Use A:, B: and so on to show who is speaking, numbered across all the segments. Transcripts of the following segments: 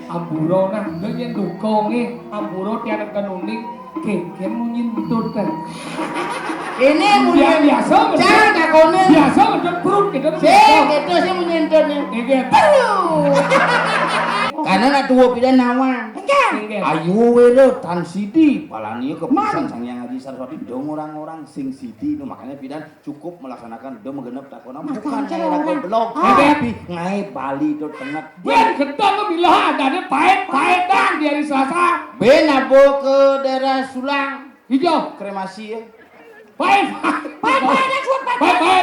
A: Amburo nah, yen dukung amburo tiada kenuning, keken nyintut kan.
B: Ini
A: Ya biasa,
B: jangan takone.
A: Biasa ngedut perut gitu.
B: Gitu sih menyintut nih. Karena nak tuwa pidan nawa.
C: Ayo wero Tan Sidi palani kepisan sang yang Haji Saraswati dong orang-orang sing Sidi itu makanya pidan cukup melaksanakan do menggenep takona bukan ngai rago blok tapi ngai Bali do tengah
A: Ben ketang ke bilah adanya pahit dan di hari Selasa.
B: Ben abo ke daerah Sulang.
A: Hijau
C: kremasi ya
A: pahit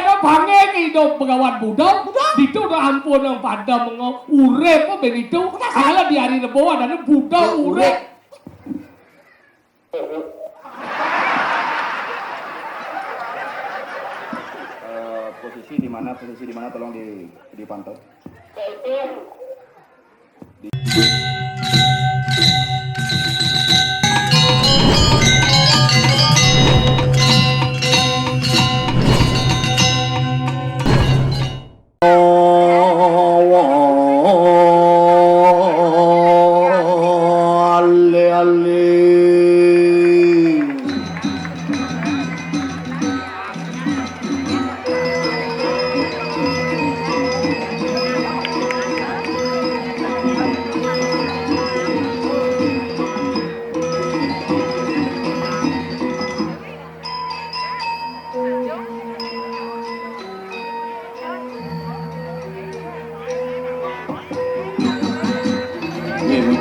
A: no bange hidup pengawan budal itu udah ampun yang pada urep kok begitu kalau di hari Rebo adanya budal urep.
C: posisi di mana tolong dipantau.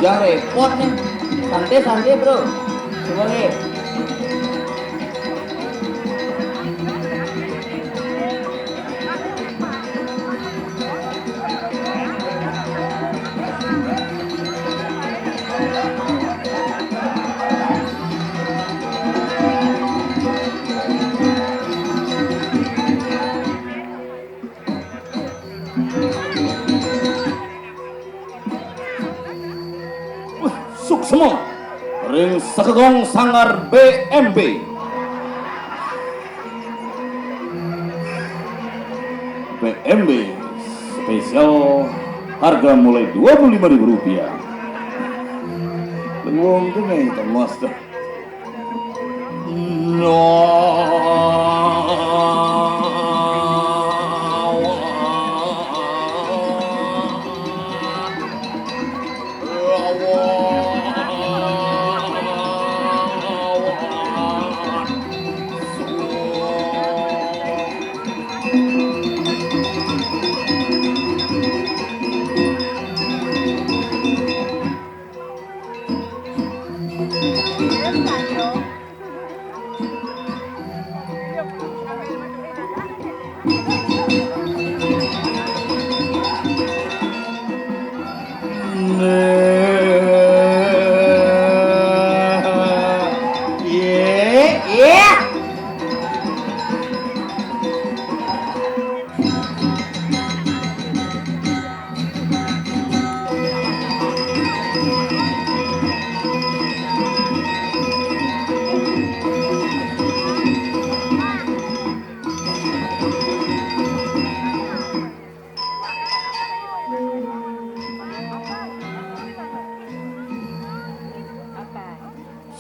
B: Jangan repot nih. Santai bro. Coba nih.
C: Suksma ring Sekegong Sanggar BMB spesial harga mulai Rp25.000 Lewong tuh nih temas dah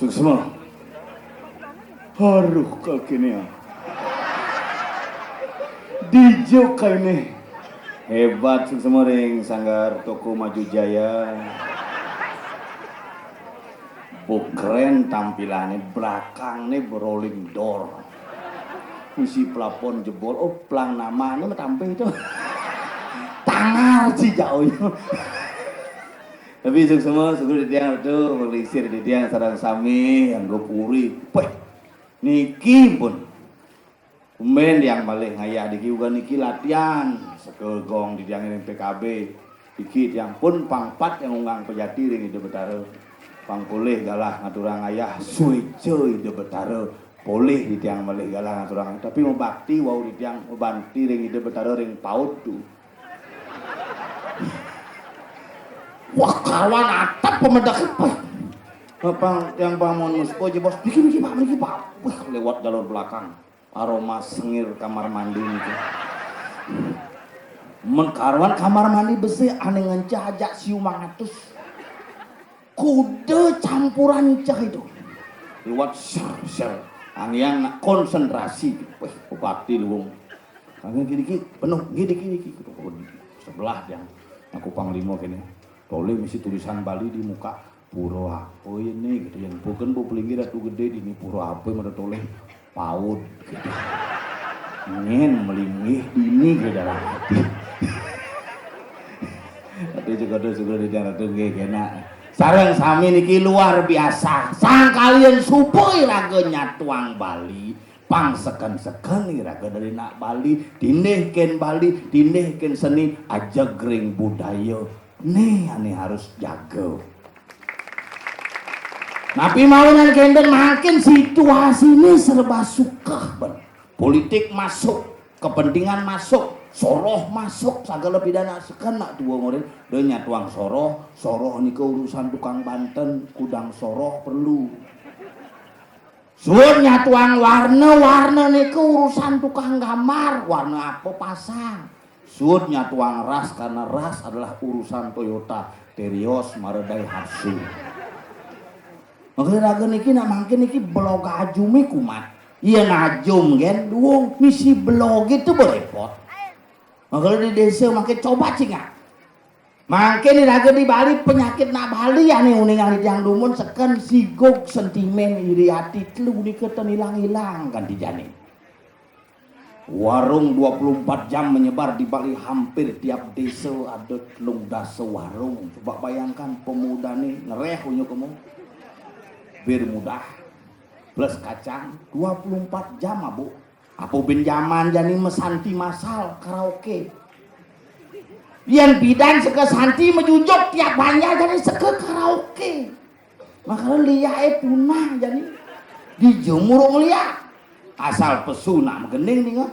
C: Suksma haruh kakeknya dijo kayaknya hebat Suksma ring Sanggar Toko Maju Jaya keren tampilannya belakangnya rolling door isi plafon jebol pelang namanya tampil itu tangar sih jauhnya. Tapi semua suku di tiang itu melisir di tiang sarang sami yang gue puri, niki pun, kumen yang paling ngayah diki juga niki latihan sekegong di tiang ini PKB, diki yang pun pangpat yang unggang pejati ring ide betara, pang boleh galah ngaturang ayah suico ide betara, boleh di tiang malih galah ngaturang, tapi mau bakti wow di tiang mau banti ring ide betara ring paut tuh. Wah kawan atap pemedak apa yang bangun muspo aja bos bikin pak wah lewat jalur belakang aroma sengir kamar mandi itu Menkarwan kamar mandi besi ane ngencah ajak siu mangatus. Kude campuran cah itu. Lewat ser. Yang konsentrasi. Weh, bupati lu. Kami gini penuh gini. Sebelah yang aku panglima gini. Boleh misi tulisan Bali di muka. Puro apa ini gitu yang bukan bu pelinggi ratu gede ini puro apa yang toleh paut gitu. Ingin melinggih ini ke dalam hati. Tapi juga di daerah tuh kena. Sareng sami niki luar biasa. Sang kalian supui ragenya tuang Bali. Pang seken raga dari nak Bali. Dindehken Bali, dindehken seni aja gering budaya. Nih ane harus jaga. Tapi mawinan kenden makin situasi ini serba suka ben. Politik masuk, kepentingan masuk, soroh masuk, segala pidana sekan nak dua murid. Dan nyatuang soroh ini ke urusan tukang Banten, kudang soroh perlu. Suun nyatuang warna ini ke urusan tukang gambar, warna apa pasang. Suun nyatuang ras karena ras adalah urusan Toyota, Terios, Maredai, Hatsu. Makanya raga niki nak mangkin niki blog ajumi kumat. Iya ngajum kan, duung misi blog itu berepot. Makanya di desa makin coba cinga. Mangkin raga di Bali penyakit nak Bali ya nih uningan yang dumun seken sigok sentimen iri hati telu diketan hilang kan dijani. Warung 24 jam menyebar di Bali, hampir tiap desa ada telung dasa warung. Coba bayangkan pemuda nih ngereh punya kamu. Bir mudah plus kacang 24 jam abu apa benjaman jani mesanti masal karaoke yang bidan seke santi menjujok tiap banyak jadi seke karaoke makanya liat punah jadi dijemur liat asal pesuna menggening nih nggak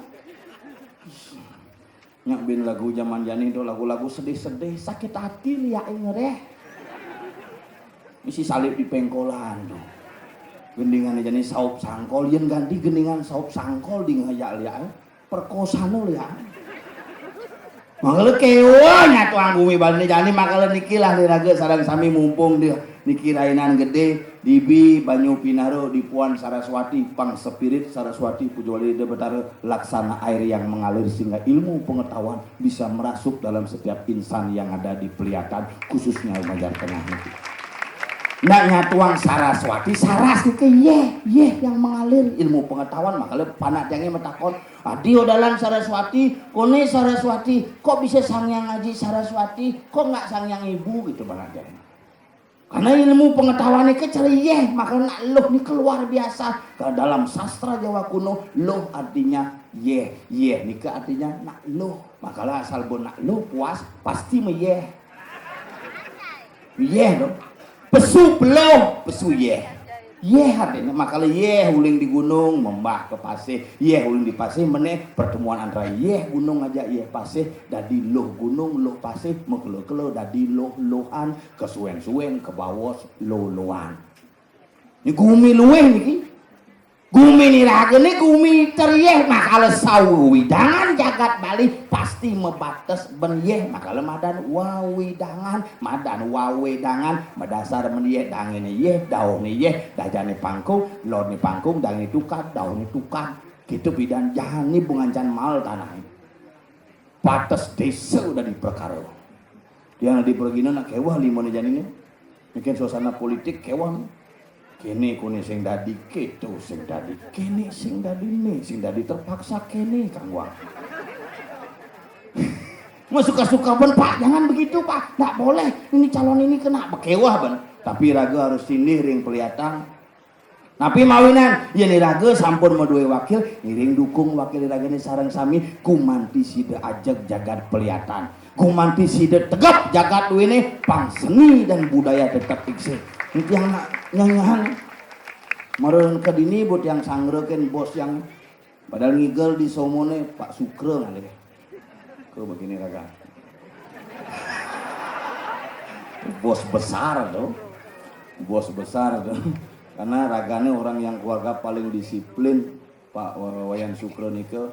C: nyak bin lagu zaman jani itu lagu-lagu sedih-sedih sakit hati liat ngereh isi salib di pengkolan tuh. Gendingan jadi saup sangkol, yen ganti gendingan saup sangkol di ngajak perkosaan lihat. Makanya kewanya tuang bumi Bali jani makanya nikilah diraga sarang sami mumpung dia niki rainan gede dibi Banyu Pinaro di Puan Saraswati pang spirit Saraswati Pujawali de Betara laksana air yang mengalir sehingga ilmu pengetahuan bisa merasuk dalam setiap insan yang ada di Peliatan khususnya Majar Tengah itu. Nak nyatuang Saraswati, Saras itu ye yang mengalir ilmu pengetahuan makanya panak jange metakon adio dalam Saraswati, kone Saraswati, kok bisa sangyang ngaji Saraswati, kok nggak sangyang ibu gitu panak jange. Karena ilmu pengetahuan ini cari makanya loh ini keluar biasa. Ke dalam sastra Jawa kuno loh artinya ini ke artinya nak loh. Makanya asal bon nak loh puas pasti meyeh. Dong. Pesu beloh, pesu artinya makanya uling di gunung membah ke pasir, uling di pasir meneh pertemuan antara gunung aja pasir dadi loh gunung loh pasir mekelo-kelo dadi loh-lohan kesuen-suen ke bawah loh-lohan. Ini gumi luweh niki. Gumi ni raga ni gumi terieh makala sawidangan jagat Bali pasti mebatas benyeh makala madan wawidangan madan wawidangan madasar menieh dangene daun ni dajane pangkung lor ni pangkung dangene tukar daun ni tukar gitu bidan jahan ni bungancan mal tanah ini batas desa udah diperkara yang di perginan nak kewah limone janine mungkin suasana politik kewah kene kone sing dadi keto sing dadi kene sing dadi terpaksa kene Kang Wang. Mau suka-suka ben Pak, jangan begitu Pak, nggak boleh. Ini calon ini kena bekewah ben. Tapi raga harus tindih ring Peliatan. Tapi mawinan, ya nih raga sampun medue wakil, ngiring dukung wakil raga ini sareng sami kumanti sida ajak jagat Peliatan. Kumanti sida tegap jagat ini pang seni dan budaya tetap ikse. Itu yang nyanyian meren ke dini buat yang sangreken bos yang padahal ngigel di somone Pak Sukre ngale ke begini raga bos besar tuh karena ragane orang yang keluarga paling disiplin Pak Wayan Sukre nike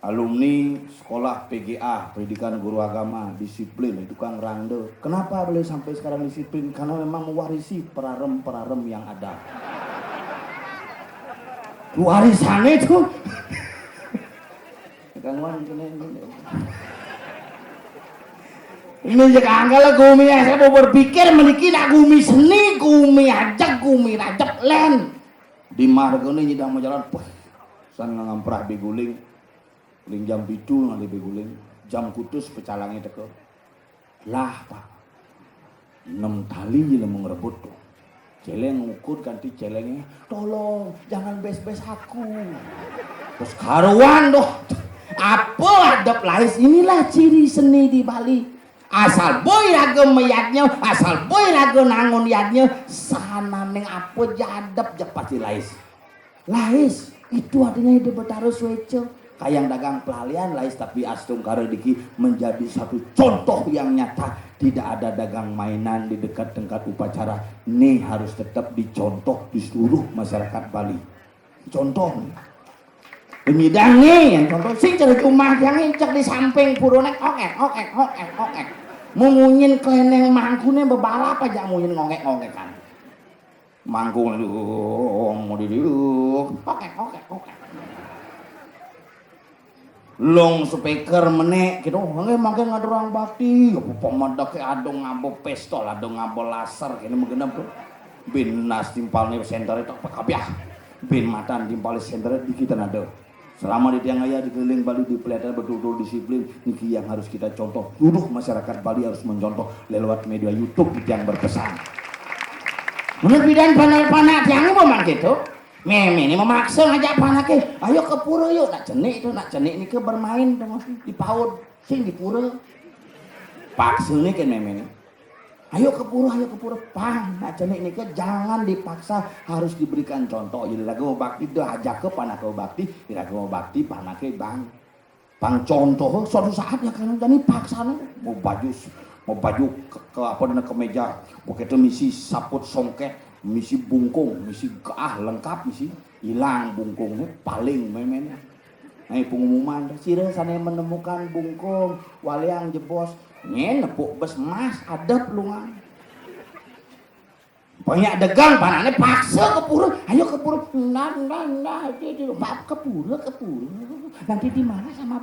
C: alumni sekolah PGA, pendidikan guru agama, disiplin, tukang rande. Kenapa boleh sampai sekarang disiplin? Karena memang mewarisi perarem-perarem yang ada. Warisannya itu. Gangguan ini jika anggala gumi ya, saya mau berpikir memiliki nak gumi seni, gumi ajak, gumi rajak len. Di marga ini nyidang jalan, san ngamprah beguling, guling jam pitu nanti beguling, jam kutus pecalangnya teke. Lah pak, 6 tali je mau ngerebut tuh. Celeng ukur ganti celengnya, tolong jangan bes-bes aku. Terus karuan doh. Apa adab lais, inilah ciri seni di Bali. Asal boy raga meyatnya, asal boy raga nangun yatnya, sana neng apa jadab je pasti lais. Lais itu artinya hidup bertaruh swece. Kayang dagang pelalian lais tapi astung karediki menjadi satu contoh yang nyata. Tidak ada dagang mainan di dekat-dekat upacara. Nih harus tetap dicontoh di seluruh masyarakat Bali. Contoh nih. Penyidang nih yang contoh sing cari rumah yang incek di samping puro nek okek. Mungunyin keleneng mangkune beberapa aja munyin ngongek-ngongek kan. Mangkung mau diduk. Okek. Long speaker menek gitu. Nggak makin ngadurang bakti. Pemedak adong ngabo pistol, adong ngabo laser kene menggenap tuh. Bin nas timpalnya senter itu apa kabiah. Bin matan timpalnya senter di kita nado. Selama di tiang ayah dikeliling Bali dipelihara betul-betul disiplin, niki yang harus kita contoh. Seluruh masyarakat Bali harus mencontoh lewat media YouTube yang berpesan. Menurut bidan panah tiang mau mang gitu. Meme ini memaksa ngajak panah ke, ayo ke pura yuk. Nak cenik ini ke bermain di paut, sing di pura. Paksa nih kan meme ini. Ayo ke pura, pang. Nak cenik ini ke jangan dipaksa, harus diberikan contoh. Jadi lagi mau bakti dah ajak ke panah ke bakti, lagi mau bakti panah ke bang. Pang contoh, suatu saat ya kan jadi paksa nih. Mau baju ke apa dengan kemeja, begitu misi saput songket, misi bungkung, misi lengkap misi hilang bungkungnya paling memenya. Nah pengumuman, sira sana menemukan bungkung, waliang jebos. Nepuk bes mas adab lungan banyak degang panahnya paksa ke pura, ayo ke pura, nah ke pura nanti di mana sama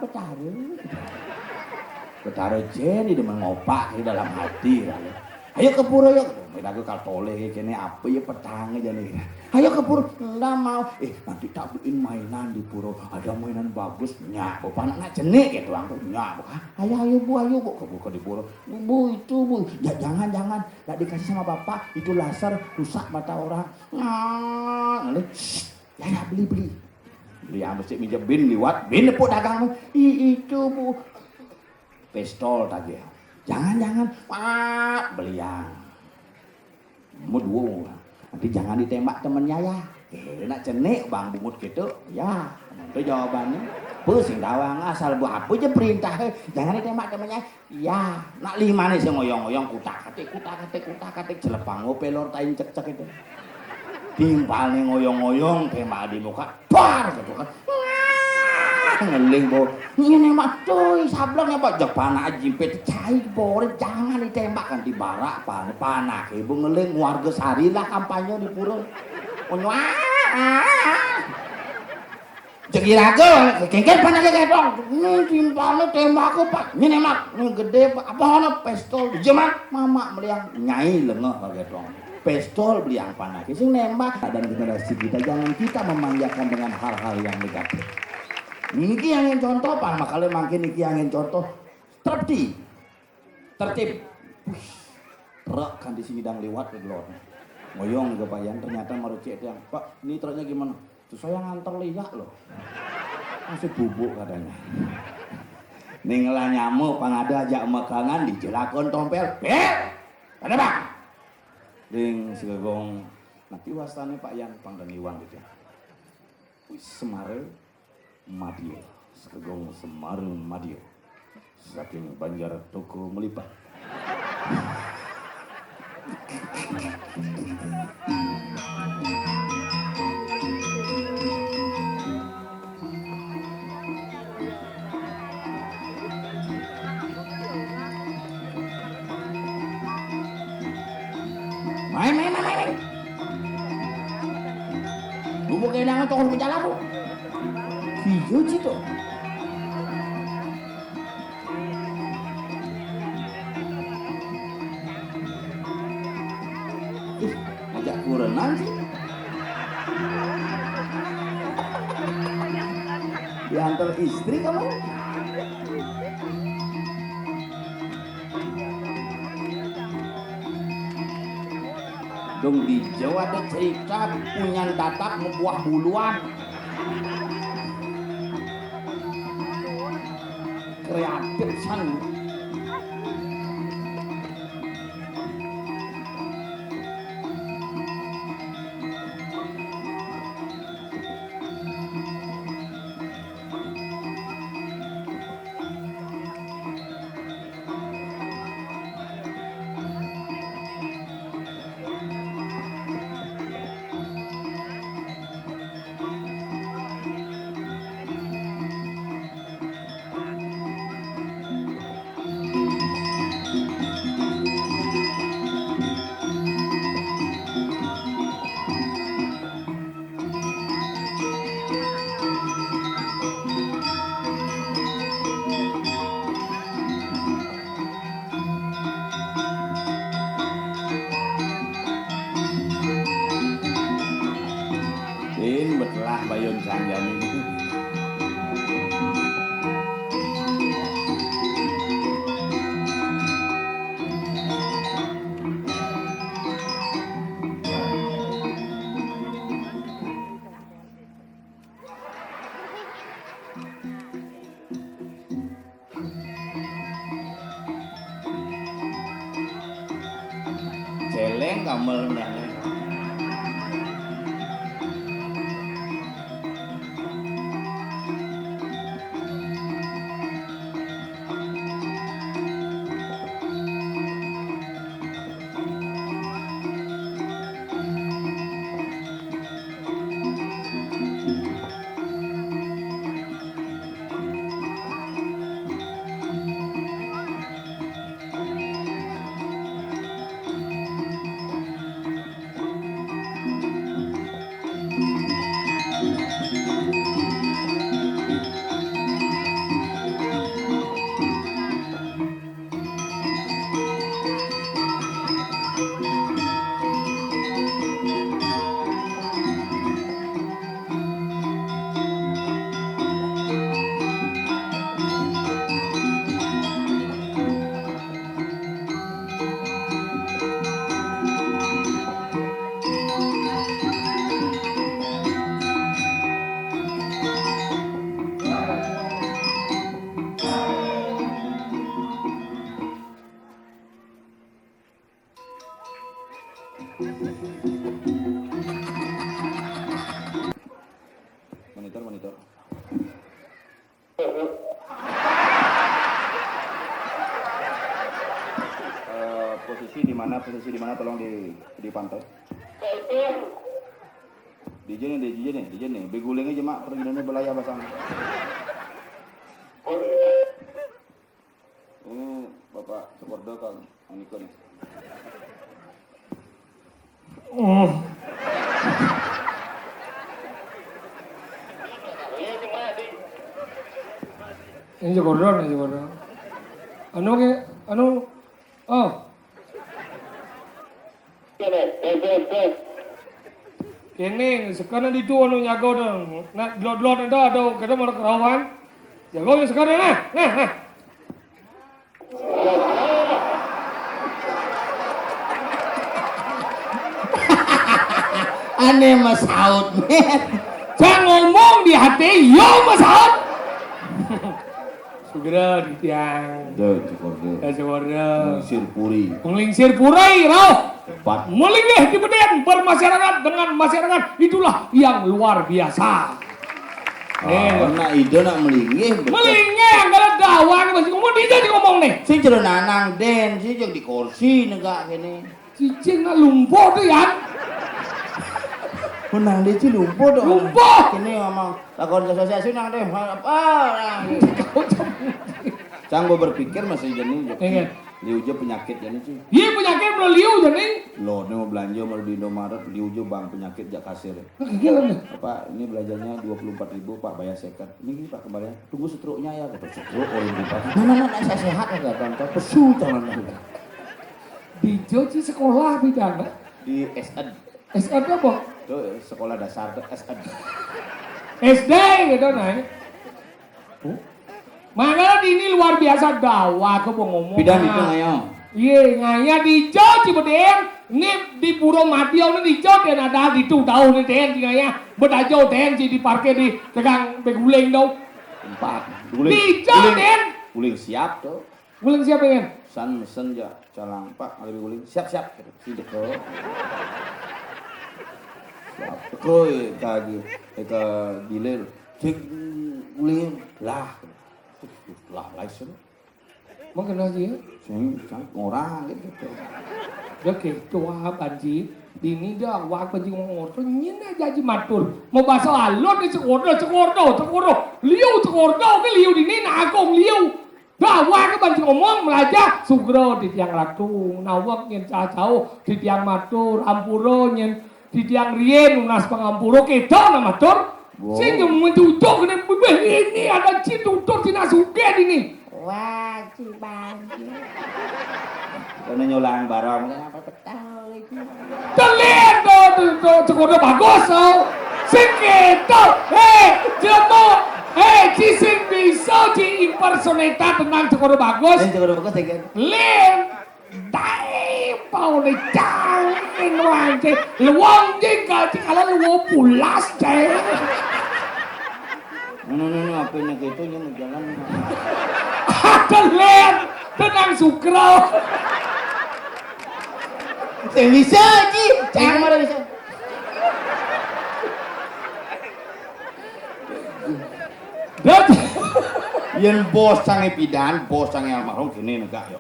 C: betara Jenny dengan ngopak di dalam hati ayo ke pura yuk aku katolek kene apa ya petangnya jadi ayo ke pura nggak mau nanti tak beliin mainan di pura ada mainan bagus nyak bapak anak jenik gitu aku nyak ayo bu ke di pura bu itu bu ya jangan nggak dikasih sama bapak itu laser rusak mata orang ya beli yang mesti minjem bin liwat bin nepuk dagang itu bu pistol tadi jangan pak beliang mudwo nanti jangan ditembak temennya ya nak cenik bang bungut gitu ya itu jawabannya pusing dawang asal buat apa aja perintah jangan ditembak temennya ya nak lima nih sih ngoyong kutak katik celepang pelor tain cek itu timpal nih ngoyong tembak di muka par gitu kan ngeling bo ini mak cuy sablongnya pak jak panah jimpet cai bore jangan ditembakkan di barak panah ibu ngeling warga sari lah kampanye di pura onyo jekirago kengken panah kayak dong ini timpalnya tembak pak ini mak ini gede apa hana pistol jemak mama meliang nyai lengah kayak dong pistol beliang panah sing nembak dan generasi kita jangan kita memanjakan dengan hal-hal yang negatif. Niki angin contoh pak, makanya makin niki angin contoh tertib. Truk kan di sini dang lewat ke gelor. Ngoyong ke bayan ternyata merucik yang pak ini truknya gimana? Terus saya ngantor liak loh. Masih bubuk katanya. Ninglah nyamuk pangada ajak mekangan dijelakon tompel. Ada bang? Ding segegong. Nanti wastane Pak Yan Pangdaniwan gitu ya. Wis Semare Madio, segegong Semarang Madio, saking Banjar Toko melipat. Main. Bubuk kailangan to ako sa ko. Video dito. Ajak kurenan sih. Diantar istri kamu. Dong di Jawa ada cerita punya tatak membuah buluan. Kreatif san. Betlah Bayon Sanjani itu. Celeng kamel nane. Monitor. Posisi di mana tolong dipantau. DJ nih. Begulingnya cuma perginannya belayar basang. Ini Bapak Sepordo Kang Anikon.
A: Ini Sepordo. Oh. Kene sekarang itu nyago dong. Nah, blot ada kada mau kerawan. Jago sekarang nah.
C: Aneh Mas Saud.
A: Jangan ngomong di hati, yo Mas Saud. Segera di tiang. Sepordo. Menglingsir puri, rauh.
C: Cepat.
A: Melingih di beden bermasyarakat dengan masyarakat itulah yang luar biasa.
C: Nak ide nak melingih.
A: Melingih kalau dawang masih ngomong dia ngomong nih.
C: Si jero nanang den, si jeng di kursi negak kene.
A: Cicing nak lumpuh tuh ya.
C: Menang dia ci lumpuh dong.
A: Lumpuh.
C: Kene ngomong lakon sosiasi nang deh apa. Canggo berpikir masih jenis. Liu je penyakit jadi sih.
A: Iya penyakit beliau jadi.
C: Loh, ini mau belanja mau di Indomaret, Liu je bang penyakit jak kasir.
A: Gila nih.
C: Pak, ini belanjanya 24.000 Pak, bayar second. Ini Pak kembalian. Tunggu setruknya ya, kata setruk orang di Pak. Mana saya sehat ya kata, pesu tangan.
A: Di Joji sekolah bidana.
C: Di SN.
A: SN apa?
C: Itu sekolah dasar tuh SN.
A: SD gitu nah. Makanya ini luar biasa dakwah ke ngomong.
C: Bidan itu ngayo.
A: Iya, ngaya di Joji bedeng. Ini di Puro Madio ini di Joji dan ada di tu tahu nih den ngaya. Bedajo den di parkir di tegang beguling dong.
C: Empat.
A: Di Joji den.
C: Guling siap tuh.
A: Guling siapa kan?
C: San mesen ya calang Pak lebih guling siap-siap gitu. Si deko. Siap. Deko kagi ke gilir. Cek guling lah. Lah lain.
A: Mau kenal sih?
C: Sing orang gitu.
A: Oke, tua banji. Dini dah wak banji ngomong tuh nyina jaji matur. Mau bahasa alon di cekordo. Liu cekordo ke liu dini nagong liu. Dah wak banji ngomong melajar sugro di tiang latung. Nawak nyen cacau di tiang matur. Ampuro nyen di tiang rien unas pengampuro kita nama matur. Sing yang mentutuk ini ada citutuk tina suge ini.
B: Wah, Cibanji.
C: Karena nyolang barang.
B: Kenapa petau lagi?
A: Telit tuh cekordo bagus tau. Sing kita, jemo, cising bisa di impersonata tentang cekordo bagus.
C: Yang cukup bagus ya.
A: Len, dai pau le cangin wanje, luang jengka kalau lu pulas ceng.
C: Apa ini gitu yang jalan.
A: Telit, tenang sukro.
B: Bisa, Ci. Jangan mana bisa.
A: Dan
C: Yang bos sange pidan, bos sange almarhum kini negak yo.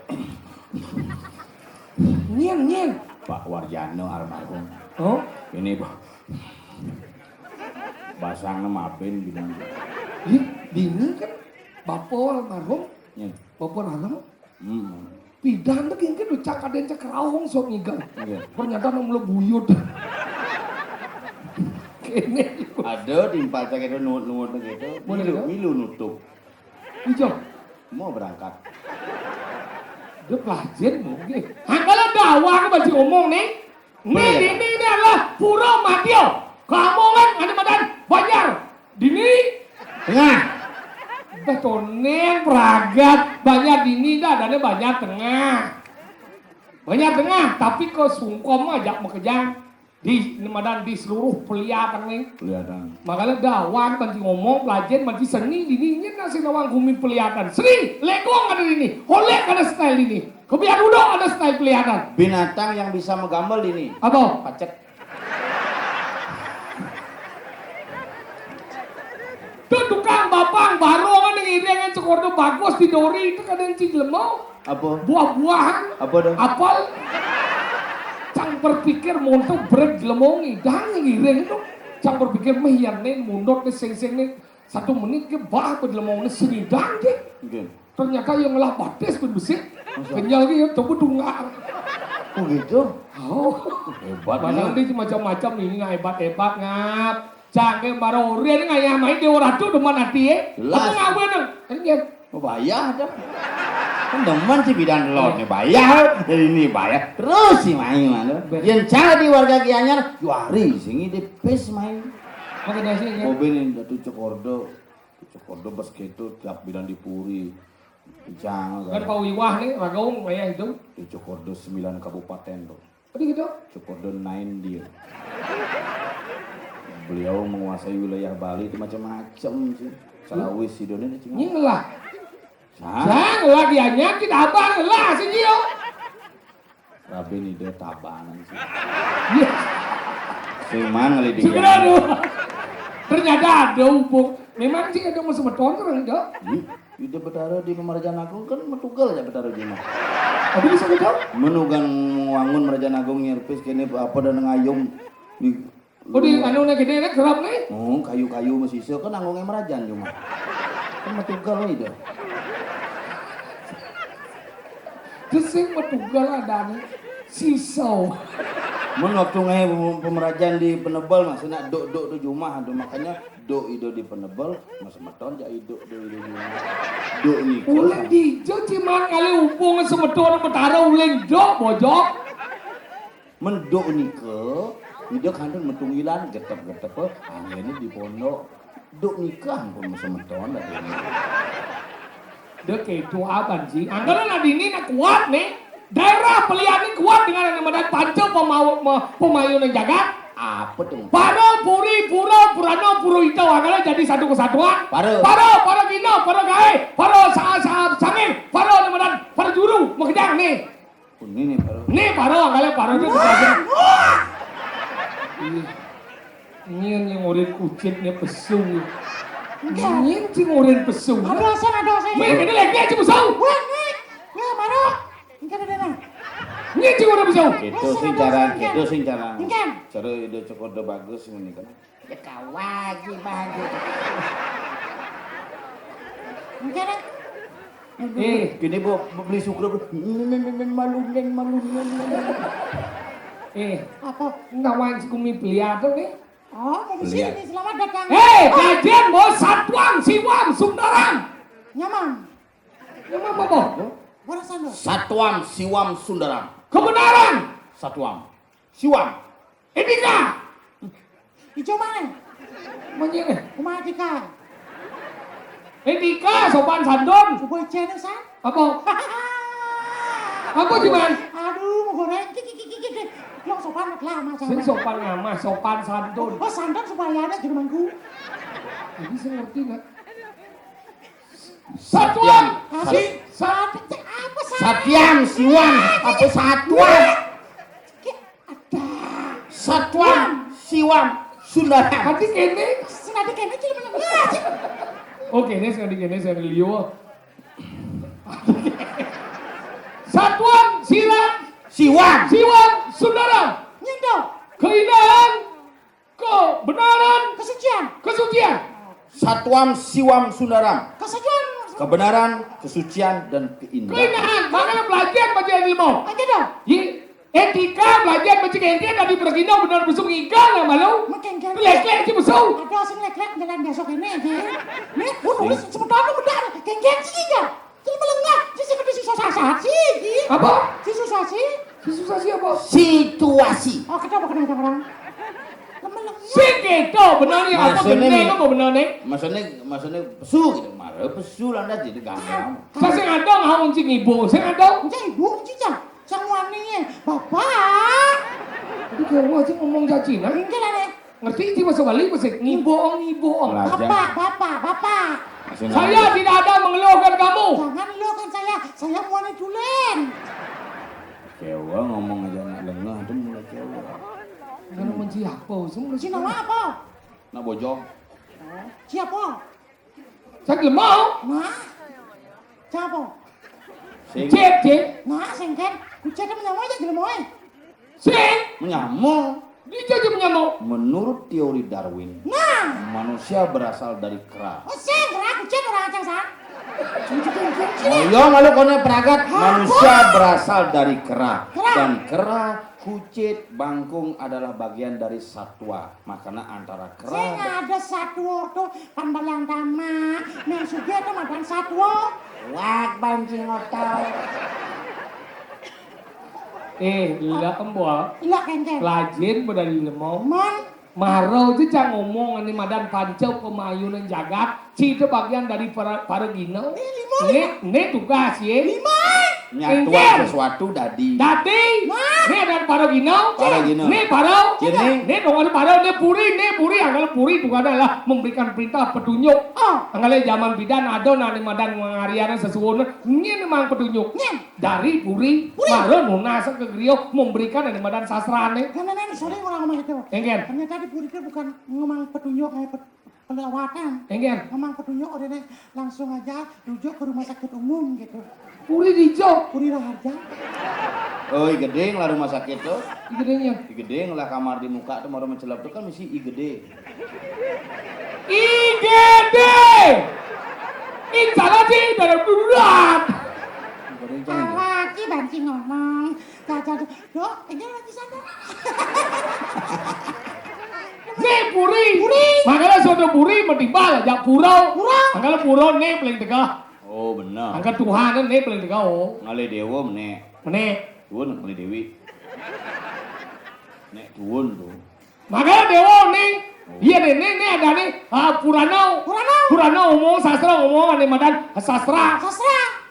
A: nyen.
C: Pak Warjano almarhum.
A: Oh,
C: Ini basang maafin bilang.
A: dini kan bapak almarhum,
C: Ya.
A: bapak almarhum.
C: Hmm.
A: Pidan tuh kayaknya udah cakaden cakrahong sok ngigang.
C: Iya.
A: Ternyata nomor buyut. Kene
C: Ada di empat gitu nuwun gitu.
A: Boleh,
C: Milu,
A: kan?
C: milu nutup.
A: hijau.
C: Mau berangkat.
A: Dia pelajar mungkin. Kalau dakwah ke masih ngomong nih.
C: Boleh,
A: Nih
C: ya,
A: ini adalah Puro Madio. Kamu kan ada madan Banjar. Dini.
C: Tengah.
A: Betoneng peragat banyak dini dah ada banyak tengah. Banyak tengah tapi kok sungkom aja mekejang di madan di seluruh pelihatan nih.
C: Kelihatan.
A: Makanya dakwah masih ngomong pelajar masih seni dininya nasi nawang kumin pelihatan. Seni legong ada ini, oleh ada style ini. Kebiar udah ada style pelihatan.
C: Binatang yang bisa menggambar ini.
A: Apa?
C: Pacet.
A: Tuh tukang bapang baru kan yang ini yang cekordo bagus di dori itu kadang cilemau.
C: Apa?
A: Buah-buahan.
C: Apa dah?
A: Apel. Cang berpikir montok berat lemong idang yang ini itu. Cang berpikir mehianin mundot nih seng-seng nih 1 menit ke bah lemong nih senidang deh.
C: Mungkin.
A: Ternyata yang ngelah batis pun besit. Kenyal dia coba dungar.
C: Oh gitu.
A: Oh.
C: Hebat.
A: Mana nanti macam-macam ini nggak hebat-hebat ngap. Canggih baru rian nggak ya main dewa ratu deman hati ya.
C: Jelas.
A: Aku nggak bener. Ini
C: Oh, bayar dah. Kan demen sih bidan telur nih bayar. Dari ini bayar. Terus sih main mana. Yang cara di warga Gianyar juari sing di pes main.
A: makan nasi ya.
C: Mobil ini datu Cokordo. Cokordo bas gitu tiap bidan dipuri. Jangan.
A: Kan Pak Wiwah nih ragong maya itu.
C: Di Cokordo 9 kabupaten tuh.
A: Tadi gitu.
C: Cokordo 9 dia. Beliau menguasai wilayah Bali itu macam-macam sih. Salawis Sidonnya cing.
A: Ini ngelah.
C: Sah.
A: Jangan lagi hanya kita abang ngelah sih Gio.
C: Rabi ini dia tabanan sih.
A: Iya.
C: Cuman kali di.
A: Segera tuh. Ternyata ada hubung. Memang sih ada musuh beton terus enggak.
C: Itu betara di Pemarjan Agung kan metugal aja betara di mana.
A: Tapi bisa betul.
C: Menugan wangun Marjan Agung nyerpis kene apa dan ngayung di.
A: Oh di anu nih gede nih kerap nih.
C: Oh, kayu-kayu masih iso kan anggungnya Merajan cuma. Kan metugal itu.
A: Desing metunggal adane sisau.
C: Mun waktu ngai pemerajaan di Penebel masih nak dok tu jumah tu makanya dok itu di Penebel masih meton jadi dok di jumah. Dok ni.
A: Uleng dijo ciman kali upung semeton metara uleng dok bojok.
C: Mendok ni ke hidup handun metungilan getep-getep anginnya di pondok. Dok nikah pun masih meton dah ini.
A: Dek itu apa sih? Anggaran ini nak kuat nih. Daerah pelian ini kuat dengan yang medan panca pemayun yang jagat.
C: Apa tuh?
A: Paro, puri, pura, purano, puru itu anggaran jadi satu kesatuan.
C: Paro.
A: Paro gino, paro gae, paro sangin, paro yang medan, paro juru, mau kejang nih.
C: Ini nih paro.
A: Nih paro anggaran paro itu kesatuan. Ini yang orang kucing ni pesu. Ini yang orang pesu.
D: Ada saya.
A: Mereka ni lagi aja pesu.
D: Wah, Maro. Ingkar ada mana?
A: Ini yang orang pesu.
C: Itu sing cara.
D: Ingkar.
C: Cara ide cukup udah bagus ini kan.
D: Ya kawagi bagus. Ingkar.
C: Gini bu beli sukur malu.
D: Apa?
A: Nawan si kumi peliado nih.
D: Oh, mau di sini selamat datang.
A: Kajian bos Satuang Siwam Sundaram.
D: Nyaman.
A: Nyaman apa?
D: Mana sana?
C: Satuam Siwam Sundaram.
A: Kebenaran.
C: Satuam Siwam.
A: Etika.
D: Hijau mana?
A: Menyene.
D: Rumah Atika.
A: Etika sopan santun.
D: Coba channel san.
A: Apa? Apa cuman?
D: Aduh, mau goreng. Lo sopan lama
A: Sing sopan ngamah, sopan santun.
D: Oh, santun supaya ada di rumahku.
A: Ini saya ngerti nggak? Satuan.
D: Apa? Apa san?
C: Satiam Siwam. Apa Satuam?
D: Ada.
C: Satuam Siwam Sundaram.
A: Hati kene.
D: Senadi kayaknya cuma mana?
A: Oke, ini saya liu. Satuan
C: Siwam.
A: Siwam Sundaram.
D: Nyendo.
A: Keindahan, kebenaran, kesucian.
C: Satuam Siwam Sundaram.
D: Kesejuan.
C: Kebenaran, kesucian, dan keindahan.
A: Keindahan, makanya belajar baca ilmu.
D: Aja dong.
A: Etika belajar baca kengkeng dari berkino benar besok ikan lah malu.
D: Makin kan.
A: Lek-lek si besok.
D: Ada sing lek-lek jalan besok ini aja. Nih, nulis sebentar benar. Geng-geng sih kan. Jadi melengah. Si seperti si susah sih.
A: Apa?
D: Si susah sih.
A: Si susah siapa?
C: Situasi.
D: Oh, kenapa orang? Melengah.
A: Si keto benarnya apa
C: Maksudnya
A: benar
C: nih.
A: apa benar nih?
C: Maksudnya pesu gitu. Marah pesu lah dah jadi gampang.
A: Saya sing ada ngawon cing ibu, sing ada.
D: Enggak ibu, cica. Semua nih, bapak.
A: Itu kira aja ngomong Cina.
D: Enggak lah nih.
A: Ngerti sih bahasa Bali bahasa ngiboong.
D: Bapak.
A: Saya tidak ada mengeluhkan kamu.
D: Jangan lo kan saya mau nih tulen.
C: Kewa ngomong aja nak lengah tu mulai kewa.
A: Jangan menci apa, semua
D: Si nama apa?
C: Nak bojong.
D: Siapa?
A: saya belum mau.
D: Nah. Siapa?
C: Sing
A: Cek.
D: Nah, sengken. Kucing menyawa aja gelem wae.
A: Sing.
C: menyamuk.
A: Dia jadi menyamuk.
C: Menurut teori Darwin,
D: Nah.
C: manusia berasal dari kera.
D: Oh, sing gerak kucing ora acang sa.
C: Oh iya malu kone peragat. Manusia berasal dari kera. Dan kera, kucit, bangkung adalah bagian dari satwa. Makanya antara
D: Sing
C: kera
D: ada satwa tuh pambalang tama. Nang suge tuh makan satwa. Wak banjing otol.
A: Lah embo.
D: Iya kengkeng.
A: Lajin bedali lemong.
D: Mon.
A: Marau itu jangan ngomong ini madan pancau pemayunan jagat. Ci itu bagian dari para gino. Ini tugas ya.
C: nyatuan sesuatu dadi.
A: Dati. Ini ada para gino.
C: Para gino.
A: Ini para.
C: Ini.
A: Ini dong para ini puri. Anggal puri bukan adalah memberikan perintah petunjuk. Anggal zaman bidan ada nani madan ngariana sesuatu. Ini memang petunjuk. Dari puri. Baru nunasa ke griyo memberikan nani madan sastrane.
D: Karena sering orang ngomong itu.
A: Enggen.
D: Ternyata di puri itu bukan ngomong petunjuk kayak pelawatan.
A: Enggen.
D: Ngomong petunjuk udah langsung aja rujuk ke rumah sakit umum gitu.
A: Puri dijok.
D: Puri Raharja.
C: Oh, gede lah rumah sakit tuh.
A: Gedenya.
C: Gede lah kamar di muka tuh mau mencelap tuh kan mesti gede.
A: IGD. Instalasi dari bulan.
D: Awaki sih ngomong. Jajan. Yo, ini lagi sana.
A: Nih puri. Makanya saudara puri mendibal aja purau. Makanya purau nih paling tegah.
C: Oh benar.
A: Angkat Tuhan nih paling tegah oh.
C: Ngale dewa mene.
A: Nih.
C: Tuun ngale dewi. Nek tuun tuh.
A: Makanya dewa nih. Iya deh, nih ada nih Purana ngomong sastra ngomong ane madan sastra.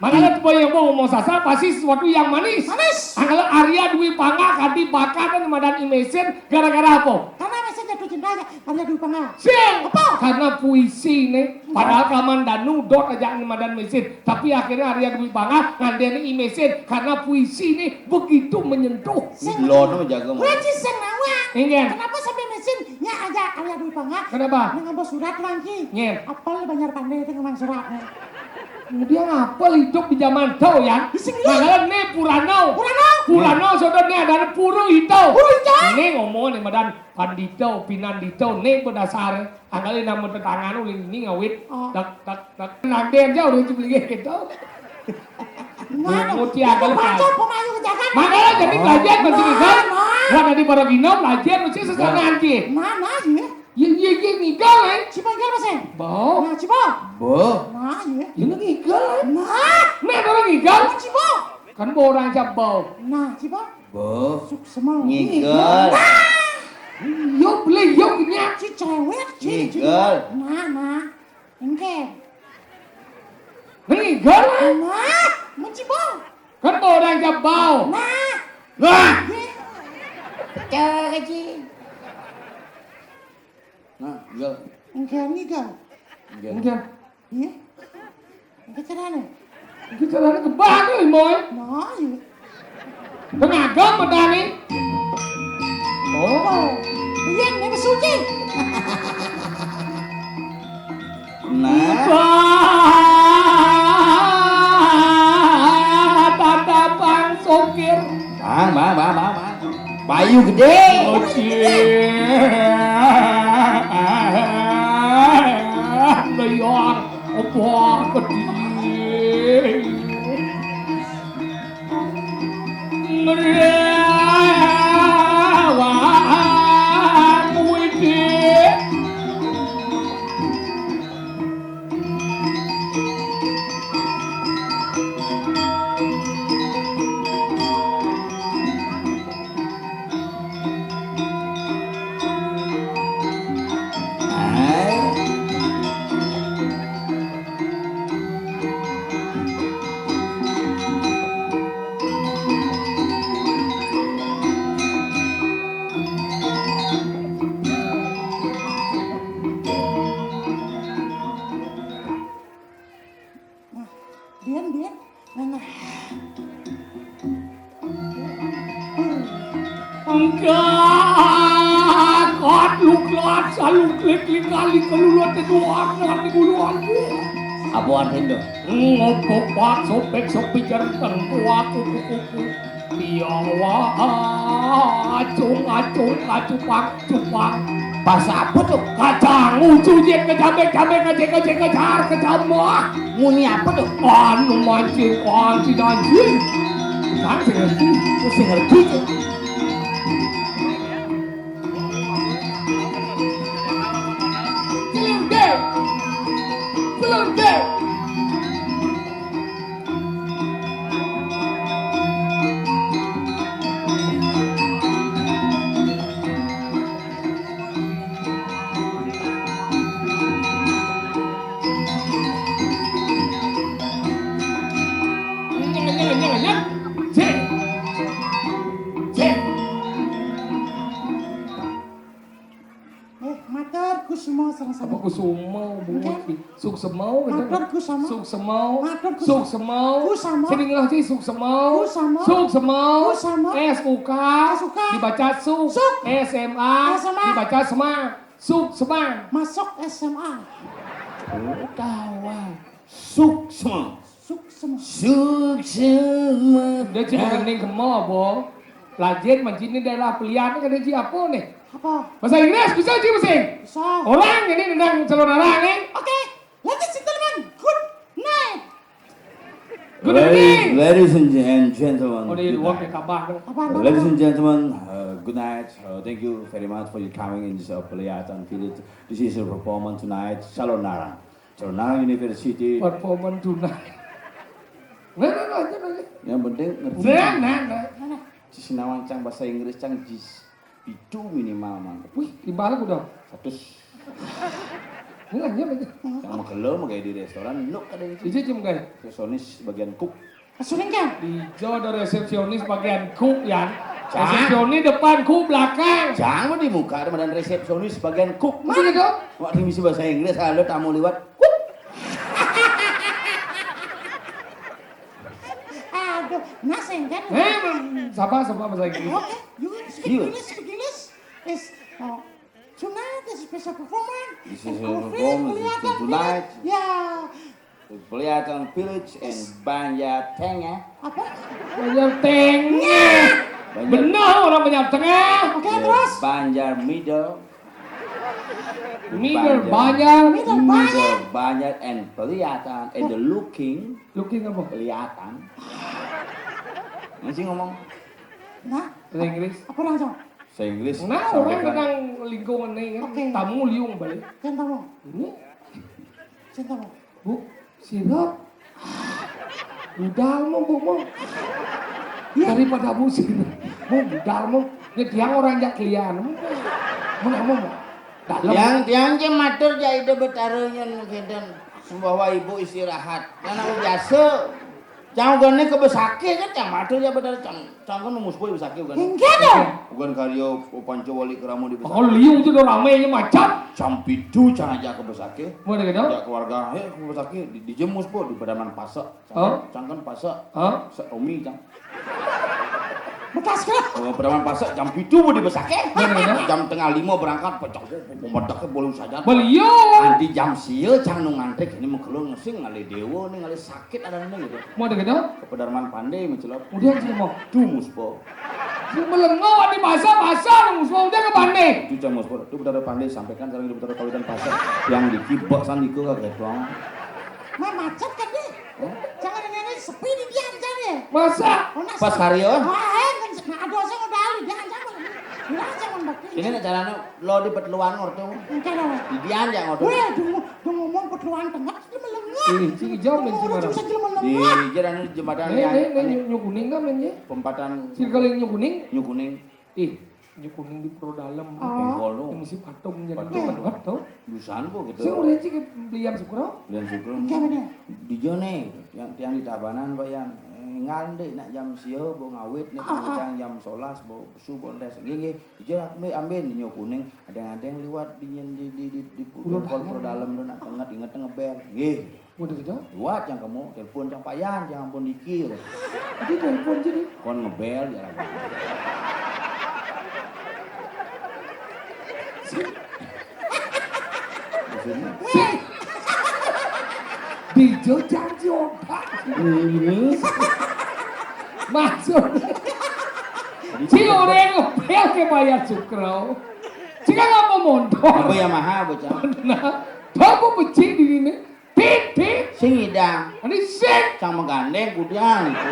A: Makanya tuh yang ngomong sastra pasti sesuatu yang manis. Angkala Arya Dwi Pangga kadi bakat dan madan imesin gara-gara apa?
D: Karena mesin jatuh cintanya, Arya Dwi Pangga.
A: Sing apa? Karena puisi nih. Padahal Kamandanu dot aja madan mesin, tapi akhirnya Arya Dwi Pangga ngandeni imesin karena puisi nih begitu menyentuh.
C: Lono jaga mah.
D: Wajib senawa.
A: Ingen.
D: Kenapa sampai mesin nya aja Arya Dwi Pangga?
A: Kenapa?
D: Ngambil surat lagi.
A: Ngen.
D: Apal banyak pandai itu ngambil suratnya.
A: Dia ngapel hidup di zaman tau ya? Makanya nih Purano saudara nih ada puru hijau. Nih ngomong nih madan pandito, pinandito, nih berdasar. Angkali nama tetangan ini ngawit. Tak nanti aja udah cuma gitu. Muti angkali kan. Makanya jadi belajar masih kan? Wah tadi para gino belajar masih sesuatu nanti.
D: Mana ya?
A: Iya ngigal eh.
D: Cipa ngigal masih?
A: Bau.
D: Nah cipa.
C: Bo.
D: Nah ya.
A: Ini ngigal eh.
D: Nah.
A: Nih orang ngigal.
D: Cipa.
A: Kan orang cabau.
D: Nah cipa.
C: Bo.
D: Suk semau.
C: Ngigal.
A: Yo beli yo nya.
D: Si cewek ci.
C: Ngigal.
D: Nah. Engke.
A: Ngigal eh.
D: Nah. Mencipa.
A: Kan orang cabau.
D: Nah.
C: Nah.
D: Cewek ci.
C: Nah, ngigal.
D: Engke ngigal.
A: Ngigal.
D: Iya. Engke carane.
A: Kita lari ke bawah moy.
D: Nah ya.
A: Pengagam medani.
D: Oh. Iya nih besuci.
C: Nah.
A: Tatapan sokir.
C: Bang. Bayu gede.
A: Leyor, apa gede. Merewa muidi.
D: Bian. Nah.
A: Enggak, kot luklat, saluk klik kali keluluan keluar nanti guluan.
C: Apa artinya?
A: Ngopopak sopek pijar tengku kuku. Biawa acung cupang.
C: Pas apa tuh?
A: Kacang ucujet kejar kecambah.
C: Muni apa tuh?
A: Anu mancing anjing. Kan ngerti.
C: Mesti ngerti tuh.
A: Selendek.
D: Matur kusuma sama-sama.
A: Apa kusumau bungut suk semau
D: Matur kusama.
A: suk semau
D: Matur
A: suk semau
D: Kusama.
A: sering lah sih suk semau
D: Kusama.
A: suk semau
D: Kusama.
A: SUK
D: SUK.
A: dibaca suk
D: Suk.
A: SMA
D: SMA.
A: dibaca sema suk sema
D: Masuk SMA.
A: tawa
C: Suksma.
D: Suk semua.
C: Suksma.
A: dia cuma kening kemo bo lajen ini daerah pelian kan dia apa nih
D: Apa?
A: bahasa Inggris bisa sih mesin
D: Bisa.
A: orang ini tentang calon orang nih
D: Oke. Ladies and gentlemen, good night.
A: Good evening.
C: Ladies and gentlemen.
A: Oh, đi
C: good
A: uống
C: night.
A: cái cả bạn đâu.
C: Ladies and gentlemen, good night. Thank you very much for your coming in this Pelihatan Village. This is a performance tonight, Salonara University.
A: Performance tonight. Nah.
C: Yang penting ngerti.
A: Nah.
C: Sinawan cang bahasa Inggris cang jis itu minimal man.
A: Wih, gimana udah?
C: 100.
A: Enggak aja.
C: Yang mau gelo mau kayak di restoran, nuk ada di
A: Di
C: sini.
A: sini kayak.
C: Resepsionis bagian cook.
D: Suling kan?
A: Di Jawa ada resepsionis bagian cook ya. Resepsionis depan, cook belakang.
C: Jangan di muka ada dan resepsionis bagian cook.
A: Mana gitu?
C: Wah, di misi bahasa Inggris halo tamu lewat cook.
D: Aduh, naseng kan?
A: Siapa bahasa Inggris?
D: Okay, you speak English. Is tonight is a special performance.
C: This is a performance tonight.
D: Ya,
C: Pelihatan Village and Banjartengah.
D: apa?
A: Banyak tengah. Benar orang banyak tengah.
D: Oke, terus?
C: Banjar Middle.
A: Middle banyak.
C: Middle Banjar and Pelihatan and the looking
A: Looking apa?
C: kelihatan. Masih ngomong
D: Nah,
A: Bahasa Inggris.
D: apa langsung?
C: bahasa Inggris.
A: Nah, orang tentang lingkungan ini kan.
D: Oke.
A: Tamu liung balik.
D: Cintamu,
A: Ini,
D: cintamu.
A: Bu, sirup. Budal mau, Bu. Daripada musim. Mau budal mau. Ini tiang orang jak kalian. Mau. Dalam.
C: Tiang matur ja ide betareunyeun kideun. Membawa ibu istirahat. Karena biasa. Cang gane kebesake kan cang matur ja betar cang kan numus boy besake ugan.
D: Enggak dong.
C: Ugan karyo panco wali keramu di besake.
A: Oh, liung itu udah ramainya macam.
C: Jam 7 cang aja kebesake.
A: Mau ada gitu?
C: Ya keluarga, kebesake dijemus po di pedaman pasek.
A: Oh.
C: Cang kan pasek.
A: Hah?
C: Seromi cang.
D: Bekas kan?
C: Kalau pedaman pasek jam 7 mau dibesake.
A: Mana?
C: Jam tengah 5 berangkat pecah pemedaknya boleh saja.
A: Beliau.
C: Nanti jam sieu cang nu ngantrik ini mau keluar ngesing ngali dewa nih ngali sakit ada nene gitu.
A: Mau ada gitu?
C: Kepedarman pandai mencelap.
A: Udah sih mau.
C: Dumus po.
A: Melengau di basah dong. Semua udah ke pandai.
C: Itu jamus po. Itu bedara pandai sampaikan sekarang di bedara kawitan pasar yang dikibok sandiku kaget doang.
D: Mah macet kan deh. Jangan ini sepi di diam jangan.
A: Masa?
C: Pas karyo.
D: Nah, aduh saya udah ahli jangan. Bilang jangan bakti.
C: Ini nih caranya lo di petluan ngortu.
D: Enggak dong.
C: Di dian ya ngortu.
D: Weh, du ngomong petluan tengah, dia melengah.
A: Ih, cing jauh men
D: Orang
A: cimara.
D: bisa jadi
C: Di
D: melengah.
C: jalan jembatan
A: Nih,
C: yang
A: nyu kuning kan men ye.
C: pempatan
A: Circle nyu kuning.
C: Nyu Kuning.
A: Ih, nyu kuning di pro dalam.
D: Oh.
C: Bengkol lo.
A: Yang mesti patung jadi
C: Patung.
A: banget tau.
C: Busan po gitu.
A: Saya udah cik belian sukro.
C: Dan syukur.
D: Enggak bener.
C: Di jone yang di Tabanan bayan ngande nak jam sio bo ngawit nih jam 11 bo subuh les nggih jerak me amben di Nyu Kuning ada yang liwat di
A: Pulau
C: pro dalam nak inget ngebel nggih
A: Udah gitu.
C: liwat yang kamu telepon yang payan jangan pun dikir
A: Tadi telepon jadi.
C: kon ngebel ya maksudnya
A: Di janji otak.
C: ini
A: Masuk. Si orang ngepel ke bayar sukro. Jika nggak mau mondok.
C: apa ya maha bocah
A: Nah, kamu becik di sini. Titik.
C: sing idang
A: Ini sik.
C: sang menggandeng kudang itu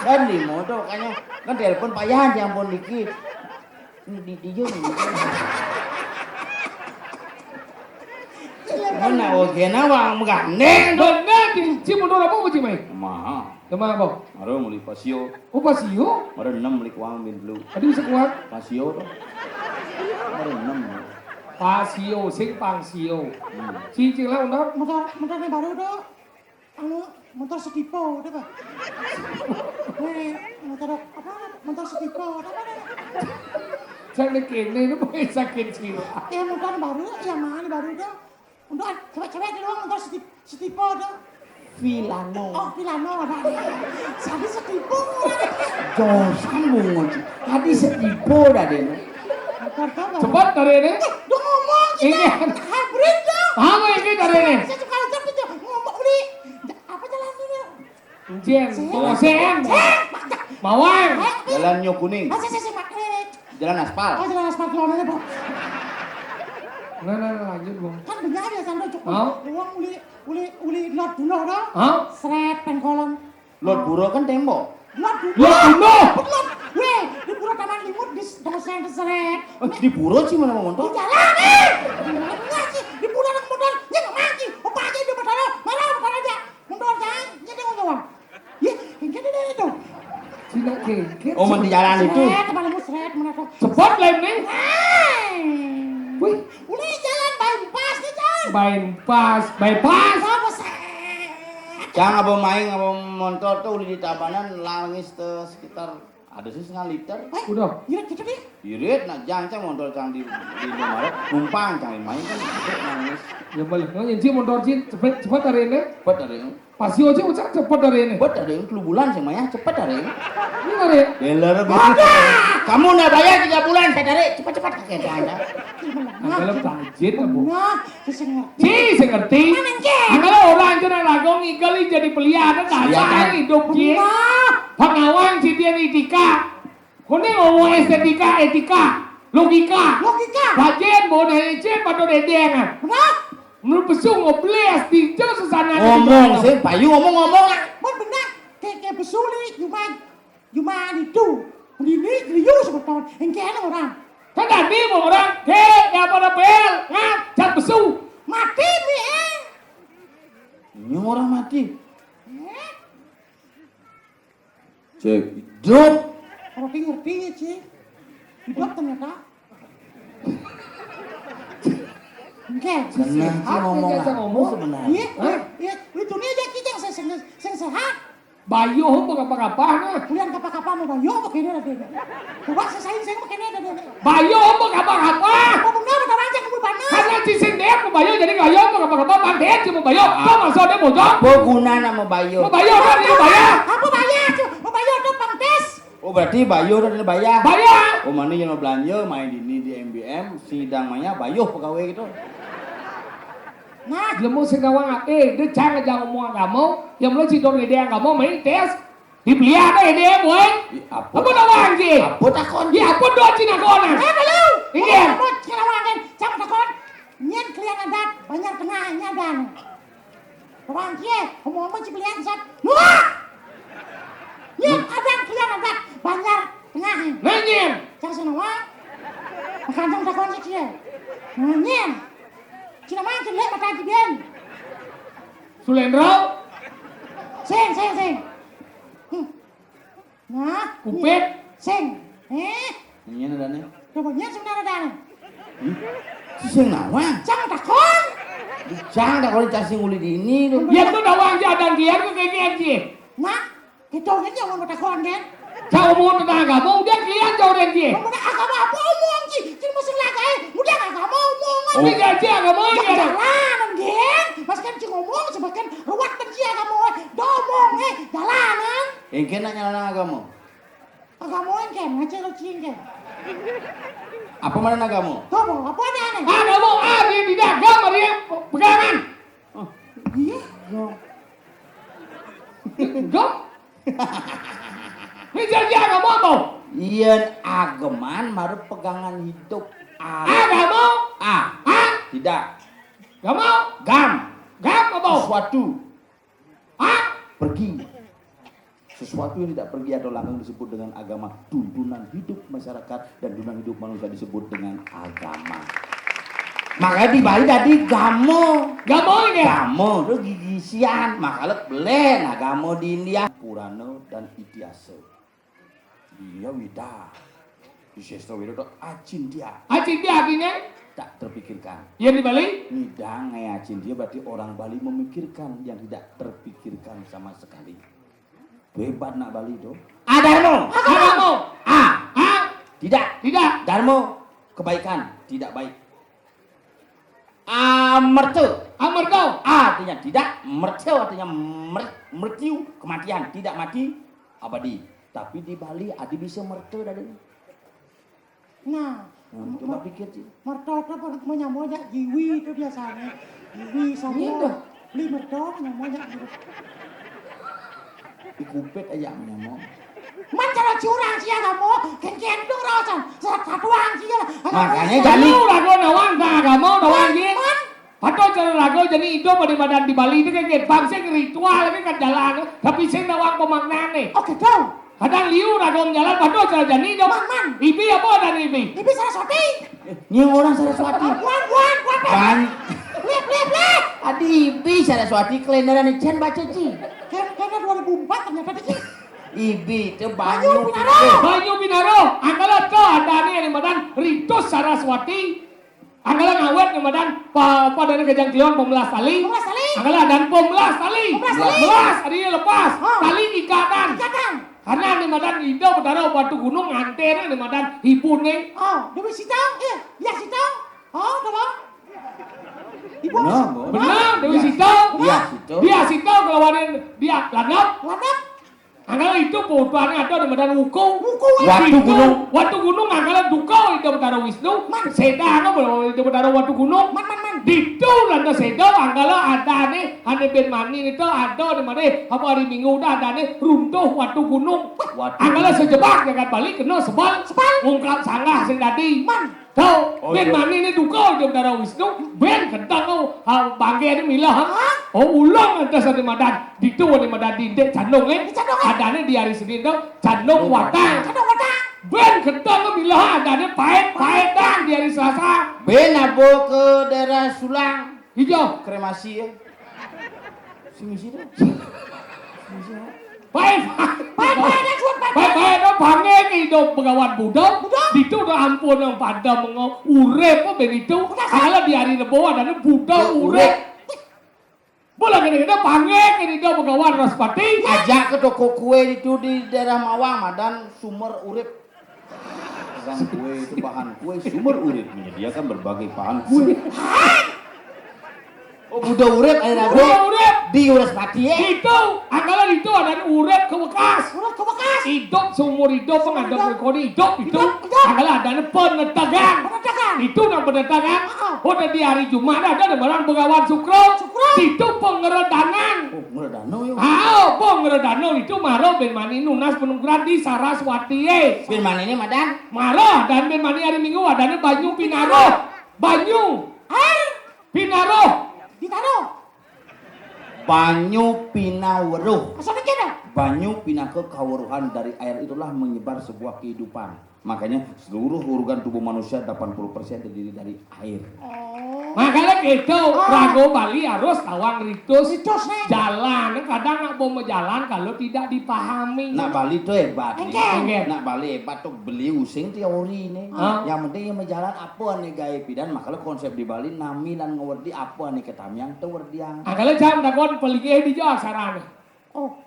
C: kan di motor kayaknya kan telepon payan jangan pun dikir di jone mana oke nawang menggandeng
A: Benar di Cimodor apa becik mai?
C: mahal
A: Kemana apa?
C: Maro muli pasio,
A: Oh pasio.
C: maro 6 muli kuang min dulu.
A: Tadi bisa kuat.
C: Pasio tuh. Maro 6.
A: Pasio, sing pangsio. Cicing lah undang.
D: Motor yang baru tuh, motor setipo, udah pak. Motor apa? Motor setipo, apa?
A: Saya nak kene itu boleh sakit sih.
D: Ya motor baru, ya mana baru tuh. Untuk cewek di luar motor setipo tuh.
C: Vilano.
D: Oh, Pilano ada. Jadi setipo.
C: Jor sambung ngoci. Tadi setipo dah deh.
D: Motor tuh baru.
A: Cepat dari ini.
D: Udah ngomong kita.
A: Ini.
D: Hybrid tuh.
A: Paham ini dari ini.
D: Saya suka aja tuh ngomong beli. Apa jalan ini?
A: Jen, sen. Mawang.
C: Jalan Nyu Kuning.
D: Saya pakai.
C: Jalan aspal.
D: Oh, jalan aspal kilometer, Bu.
A: Nah, lanjut bang.
D: Kan benar ya sampai cukup.
A: Hah?
D: Uang uli lot dulu dah.
A: Hah?
D: Seret pengkolan.
C: Lot buro kan tembok.
D: Lot
A: Lot bunuh.
D: Lot. Weh, di pura taman limut di dosen seret.
C: Di buro sih mana mau
D: Di
C: motor?
D: jalan di mana sih? Di pura nak motor, nya nggak mati. Opa aja di motor, mana motor aja. Motor jangan, jadi ngomong. Ya, ini tuh.
A: Cina kengket.
C: Oh, di jalan itu.
D: Seret, taman limut seret, mana tuh?
A: Cepet lem nih. Wih,
D: Udah jalan bypass nih jalan.
A: bypass.
D: Apa sih?
C: Jangan apa main apa motor tuh di tabanan langis tuh sekitar ada sih setengah liter.
A: Udah.
D: Iya gitu deh.
C: Irit nak jangan motor cang di nomor numpang cang main kan itu nangis.
A: Ya balik. Nggak sih motor sih cepet dari ini.
C: Cepet dari ini.
A: Pasio sih ucap cepet dari ini.
C: Cepet dari ini 10 bulan sih Maya cepet dari ini.
A: Ini dari.
C: Dealer begitu. Kamu nak bayar 3 bulan saya dari cepet-cepet kakek Anda.
A: Anggalah tajin kamu.
D: Nah, saya ngerti.
A: Saya ngerti. Anggalah orang itu lagu ngigali jadi pelihara dasar hidup dia. Pengawang si dia etika. Kau ni ngomong estetika, etika, logika. Bagian mau dari cip atau dari dengar. Menurut pesung ngobles di jauh sesana.
C: Ngomong sih, Bayu ngomong-ngomong.
D: Benar, kayak besuli, cuma itu. Ini kriu sebetulnya, engkau orang.
A: Kan tadi mau orang, ya pada bel, cat besu.
D: Mati nih,
C: Ini orang mati. Cek hidup.
D: Kalau ngerti ya sih, hidup ternyata. Engkau,
C: Senang sih ngomong apa sebenarnya.
D: iya, itu nih aja kita yang sehat.
A: Bayu bukan apa-apa nah.
D: Kuliah kapal-kapal mau bayo pakai ini ada. Coba saya pakai ini ada.
A: Bayu bukan apa-apa.
D: Oh benar, benar aja kamu panas.
A: Karena cincin dek mau bayu jadi bayu bukan apa-apa. Bandet cuma bayu. Kau masuk dia mau jawab.
C: Apa guna nama Bayu?
A: Mau bayu kan dia bayar.
D: Apa bayar tuh? Mau bayar tuh pangtes.
C: Oh berarti Bayu udah bayar.
A: Bayar.
C: Oh mana yang mau belanja main di MBM sidang Maya Bayu pegawai gitu.
D: Nah,
A: Dia mau segawang dia jangan ngomong kamu. Yang mulai cidor ide kamu main tes. Dipelihara ide boy. Apa nawang sih?
C: Apa takon?
A: Ya apa doa cina kona?
D: belum.
A: Ini.
D: Mau kelawangan, jangan takut. Nyen kalian adat, banyak tengahnya dan. Orang kia, ngomong si kalian sat. Wah! Nyen ada kalian adat, banyak tengahnya.
A: Nanyin.
D: Jangan senang. Makan jangan takut si kia. Nyen. Cina mana jelek mata jibian.
A: Sulendro.
D: Sing. Nah,
A: Kupit.
D: sing.
C: Ini ada nih.
D: Coba nyen sebenarnya dan.
C: Sing nawang.
D: Jangan takut.
C: Jangan tak kalau cacing uli di ini tuh.
A: Ya tuh nawang sih ada dia ke kayak sih.
D: Nah, kita kan jangan takut kan.
A: Jauh mau tentang kamu, dia kalian jauh dan dia.
D: Udah agak apa omong sih? Cuma masuk lagi. Udah agak mau omong.
A: Ini gaji agak mau ya.
D: Jalanan gen. Mas kan cuma ngomong sebagian ruwet kerja kamu. Domong jalanan.
C: Engke nak nyala agama.
D: Agak mau kan, ngacir cing kan.
C: Apa mana agama?
D: Domong apa ada nih?
A: Agak mau dia tidak gambar dia pegangan.
D: Iya.
A: Gak. Ini jadi agak mau.
C: Iya agaman maru pegangan hidup.
A: Agak mau.
C: Tidak.
A: Gak mau.
C: Gam.
A: Gak mau.
C: Sesuatu
A: Ah.
C: pergi. Sesuatu yang tidak pergi atau langgeng disebut dengan agama. Tuntunan hidup masyarakat dan tuntunan hidup manusia disebut dengan agama. Makanya di Bali tadi gamo.
A: Gak mau ini.
C: Gamo itu gigisian. Makanya belen agama di India. Purana dan Ityasa. Dia wida. Di Sestro Widodo acin dia.
A: Acing dia akhirnya.
C: Tak terpikirkan.
A: Yang di Bali.
C: Nidang ngayacin dia berarti orang Bali memikirkan yang tidak terpikirkan sama sekali. Hebat nak Bali itu.
A: Darmo. Agak mau.
C: Tidak.
A: Tidak.
C: Darmo kebaikan, tidak baik. Mertu.
A: Amerkau.
C: Artinya tidak, mertu artinya mertiu, kematian, tidak mati, abadi. Tapi di Bali ada bisa mertu dari.
D: Nah,
C: Coba pikir sih.
D: mertua menyamanya jiwi itu biasanya. Jiwi sama beli mertua menyamanya.
C: Ikupet aja menyamong.
D: Man cara curang sih kamu, ken tuh rasan, satu orang sih.
C: Makanya jadi.
A: Lu lah kau nawang tak agak mau nawang sih. Atau cara rago jadi hidup pada badan di Bali itu kayak bangsa ritual kan jalan tapi saya nawang pemaknaan nih.
D: Oke, dong.
A: Kadang liu ragom jalan padu cara jadi hidup.
D: Man.
A: Ibi apa dan ibi?
D: Ibi Saraswati.
B: Nying orang Saraswati.
D: Wan.
B: Kan
D: Lihat.
B: adi ibi Saraswati kelendaran Chan baca Ci.
D: Kayaknya 2004 ternyata dikit.
B: Ibi itu
D: Banyu
B: banyu
D: Pinaro.
A: Banyu Pinaro, anggalan ke ada nih di badan Ritus Saraswati. Anggalan ngawet di badan pada kejang kion pemelas tali.
D: Pemelas tali.
A: Anggalan dan pemelas tali.
D: Pemelas tali.
A: Pemelas tadi lepas.
D: Oh.
A: Tali ikatan.
D: Ikatan.
A: Karena di badan hidup berdarah batu gunung nganternya di badan hibun nih.
D: Oh, Dewi Sitang. Ya Sitang. Oh, coba. Ibu.
B: Benar, Bo.
A: Benar, Dewi Sito.
B: Iya, Sito.
A: Dia Sito kelawanin dia lanap.
D: Ladap.
A: Anggalan itu putuannya ada di badan Wuku. Watu gunung anggalan duka itu betara Wisnu. Seda anggalan itu betara watu gunung.
D: Man.
A: Ditu landa seda anggalan ada nih ane ben mani itu ada di mana apa hari Minggu udah ada nih runtuh watu gunung. Anggalan sejebak jangan balik kena sebal. Ungkap sanggah sing tadi.
D: Man.
A: Tahu ben mani ini duka itu betara Wisnu. Ben kentang bangke ini milah. Ulang atas di madan. Ditu di madan dindek candong adanya di hari Senin tuh candong watang. Ben kentang bilah adanya paetan di hari Selasa.
B: Ben abo ke daerah Sulang.
A: Hijau.
B: Kremasi ya. Simisi tuh.
A: Paet dong bange hidup pegawan Buddha. Ditu udah ampun yang pada urep apa ben itu. Kalau di hari Rebo adanya Buddha urep. Boleh gini-gini panggil ini dia pegawan Raspati.
B: Ajak ke toko kue itu di daerah Mawang, Madan sumber urip. Pegang kue itu bahan kue, sumber urip menyediakan berbagai bahan kue. Oh, Buddha urip ada
A: Buddha urip
B: di Uraspati ya.
A: itu anggalan itu ada urip ke bekas.
D: Udah ke bekas.
A: Hidup seumur hidup pengadap rekodi hidup itu
D: Hidup.
A: anggalan ada penetagan. Itu yang penetagan. Udah di hari Jumat ada barang pegawan Sukro. Itu pengeredanan.
B: Oh, mulai danau yuk.
A: Pengeredanan itu maro ben mani nunas penungguran di Saraswati.
B: Firman ini Madan.
A: Maro dan ben mani hari Minggu adanya Banyu Pinaro. Banyu Pinaro.
D: Ditaruh.
B: Banyu Pinaweruh.
D: Asal dikit.
B: Banyu pinaka kawruhan dari air itulah menyebar sebuah kehidupan. Makanya seluruh organ tubuh manusia 80% terdiri dari air.
A: Makanya gitu, Rago Bali harus tawang ritus
D: Ritusnya.
A: jalan. Kadang nggak mau jalan kalau tidak dipahami.
B: Nak Bali tuh hebat nih.
A: Engke.
B: Nak Bali hebat tuh beli using teori nih. Yang penting yang menjalan apa nih gaya pidan. Makanya konsep di Bali nami dan ngewerdi apa nih ketamyang tuh werdiang.
A: Kalau jam takon peligih di jauh sarana.
D: Oh,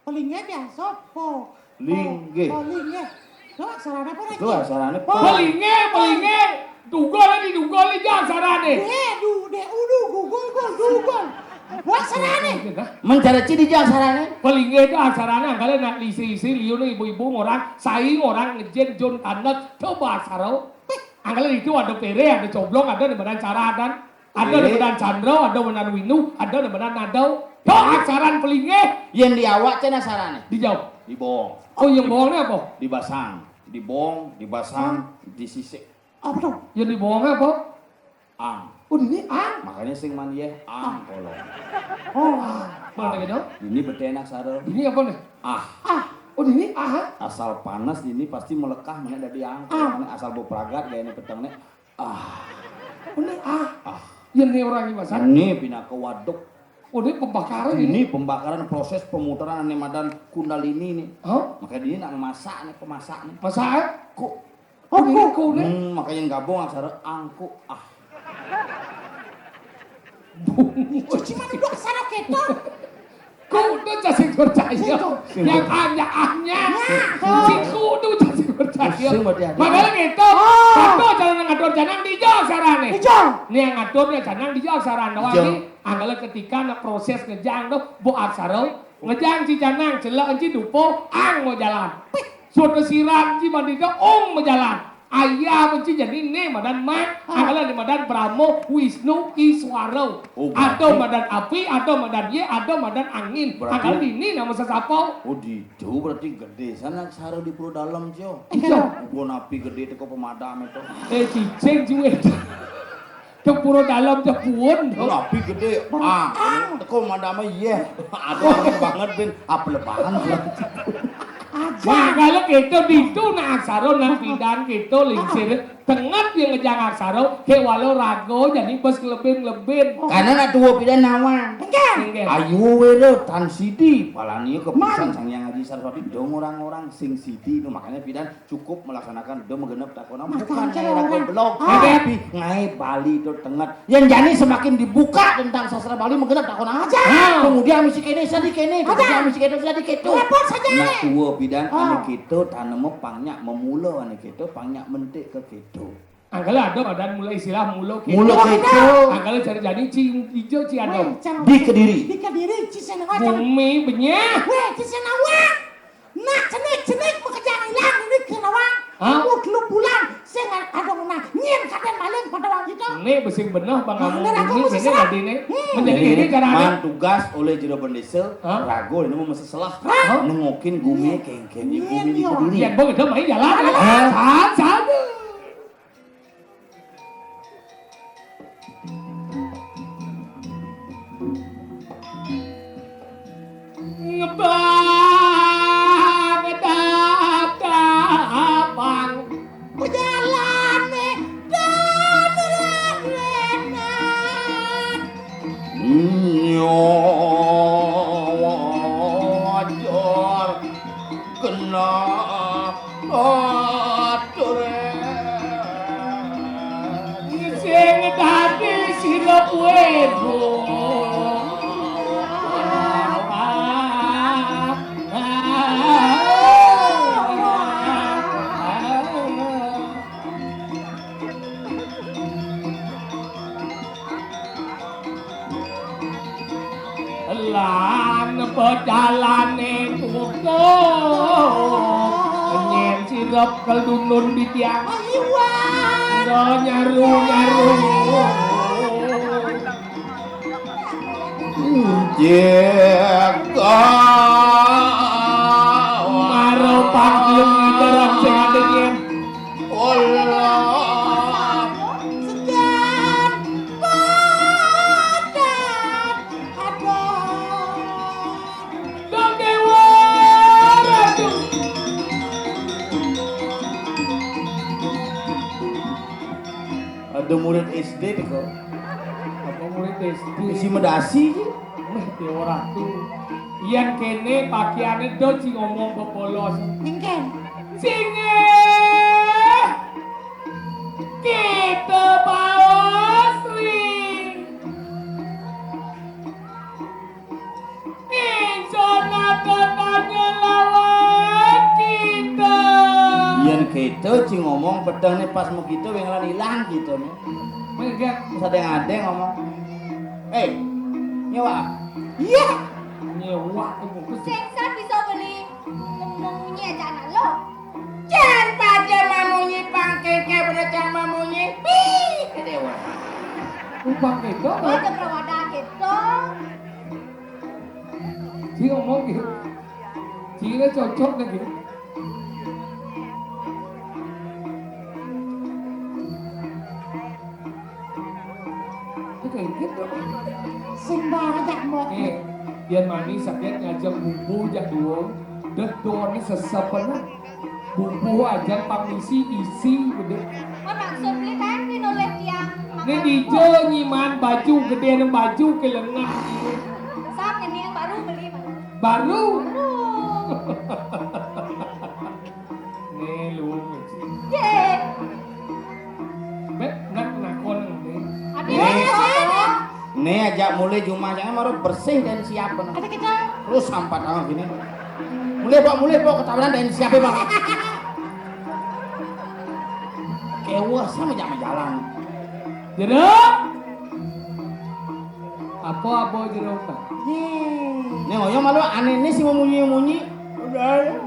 D: palingnya biasa po.
B: Lingge.
D: Palingnya. Tuh, sarana apa lagi?
B: Tuh asalnya
A: Peligih. Dugol di jauh sarana.
D: Dugol. Buat sarana.
B: mencari ciri jasarane.
A: Peligih itu acaranya kalau nak isi liu nih ibu-ibu orang saing orang ngejen jon tanek coba sarau. Angkala itu ada pere, ada coblong, ada di badan caradan, ada di badan candro, ada di badan winu, ada di badan nadau. Tuh aksaran peligih
B: Yang diawak cina sarane.
A: dijauh.
B: Dibong,
A: Oh yang bohongnya apa?
B: dibasang, dibong, dibasang, disisik.
D: Apa tuh?
A: Yang dibohongnya apa?
B: Ang.
A: Oh ini
B: Makanya sing man ye ang kolong.
A: mana gitu?
B: Ini betenak sare.
A: Ini apa nih?
B: Ah.
A: Oh ini
B: Asal panas ini pasti melekah mana dari ang. Mana asal bepragat gayanya petangnya. Ah.
A: Oh ini Yang ini orang ini masak.
B: Ini pindah ke waduk.
A: Oh ini pembakaran ini.
B: Ini pembakaran proses pemutaran ane madan kundalini nih.
A: Hah?
B: Makanya ini nak masak nih, pemasak nih.
A: Masak? Kok? Oh ini kok nih?
B: Makanya gabung asal angku. Ah.
D: Cuci mana dua sarap kita?
A: Kudu jasing percaya. Yang ahnya. Si kudu jasing percaya. Makanya gitu. Satu jalan ngatur janang di jauh sarane.
D: Hijau.
A: Ini yang ngaturnya janang di jauh sarane. Wah ini anggala ketika na proses ngejang tuh bu aksaro ngejang si janang celak enci dupo ang mau jalan. Sudah siram si bandito mau jalan. Ayah menci jadi ini madan mak, anggalan di madan Brahmo, Wisnu, Iswaro. Ada madan api, ada madan ye, ada madan angin. Anggalan ini nama sesapo.
B: Oh di jauh berarti gede sana sare di perut dalam jo.
A: Iya.
B: Gua napi gede teko pemadam itu.
A: Cicing cuy. Cepuro dalam cepun.
B: Tapi gede, teko madame iya. Ada orang banget bin, apelepahan surat.
A: Nah kalau kita itu nak aksara nang pidan kita lingsir tengah yang ngejang aksara ke walau rago jadi bos lebih
B: Karena nak tua pidan nawa. Ayu wero tan sidi palani kepisan sang yang ngaji Saraswati dong orang-orang sing sidi itu makanya pidan cukup melaksanakan do menggenep takona bukan rago blog tapi ngai Bali itu tengah yang jani semakin dibuka tentang sastra Bali menggenep takona aja kemudian misi kene sadi kene kemudian misi kene sadi ketu repot saja nak tua pidan ane kita tanam pangnya memula ane kita pangnya mentik ke kita
A: Angkala ada badan mulai istilah mulo
B: mulo kita
A: Angkala jadi cing hijau ciado
B: di Kediri
D: Cisenawa
A: bumi benyah
D: weh Cisenawa nak cenik makajang ilang ini kenawang aku 2 bulan sing adong na nyen kaden maling pada wang kita
A: ini besing bener bang kamu ini jadi ini menjadi ini cara
B: man tugas oleh jero pendesa rago ini mau seselah nengokin gumi kengken di gumi di Kediri
A: Yan bang itu main jalan sana ngebang bang
D: berjalan dan renat
B: wajar kena
A: sing dadi sirup webo lan pedalane tuko nyen sirup keldunun di tiang nyaru
B: jaga
A: maro panglung ibarat sing ade nyen
B: Allah ada murid SD kok
A: apa murid SD
B: isi medasi
A: meh te ora tuh yen kene pakaiane do sing ngomong pepolos
D: Engken
A: singe kita bawa sri insana katanya lawan kita
B: yen kita cing ngomong pedang nih pas mau kita yang hilang gitu nih
A: enggak
B: terus ada yang ngomong nyewa
D: iya
A: nyewa itu
E: Sengsa bisa beli memunyi aja anak lo.
B: jangan pada mamunyi pangkeke pada jangan mamunyi kedewa
A: upah itu
E: Ada perawada gitu.
A: dia ngomong gitu dia cocok lagi itu kayak gitu
D: sembarang jak mbok
A: biar manis sakit ngajak bumbu jak duo dedone sesepenah bumbu aja pamisi isi gede
E: Orang supli kan oleh tiang.
A: ini dijo nyiman baju gede dan baju ke lengan
E: Sam ini yang baru beli mana?
A: baru
E: Baru.
A: nih lu
E: Ye.
A: nak nakon nih
E: Abi mana?
B: nih ajak mulai Jumat jangan baru bersih dan siap
D: ada kita
B: terus sampah tangan gini mulai pak ketahuan dan siap pak kewas sama jangan jalan
A: jeruk apa jeruk tak
B: nih ngoyo malu aneh nih si mau munyi udah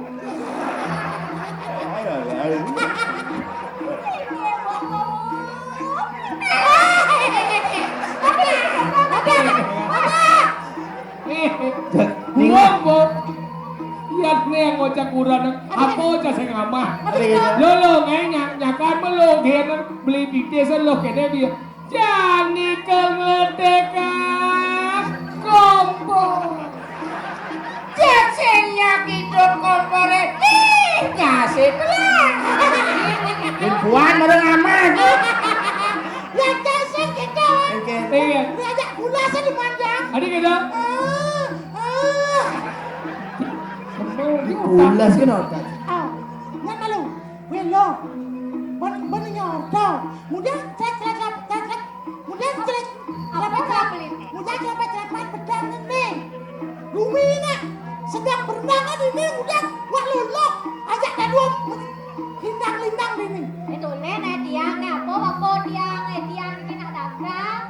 A: ngombo lihat nih yang ngocak kurang apa aja saya ngamah lo ngai nyakan melo dia beli di desa lo kene dia Jani kengledekan kompor.
B: Jasenya hidup kompore. Kasih telah. Puan bareng aman.
D: Ya jaseng gitu.
A: Iya.
D: Diajak gula saya dimandang.
A: Adik kita.
B: Ulas kan otak.
D: Nggak malu. Welo. Benarnya tau. Mudah cek. Mudah cek.
E: Apa tak beli?
D: Mudah cek pedang ini. Bumi nak sedang berenang ini mudah. Wah luluk. Ajak kedua. Lintang ini.
E: Itu lene tiang ne apa tiang tiang ini nak dagang.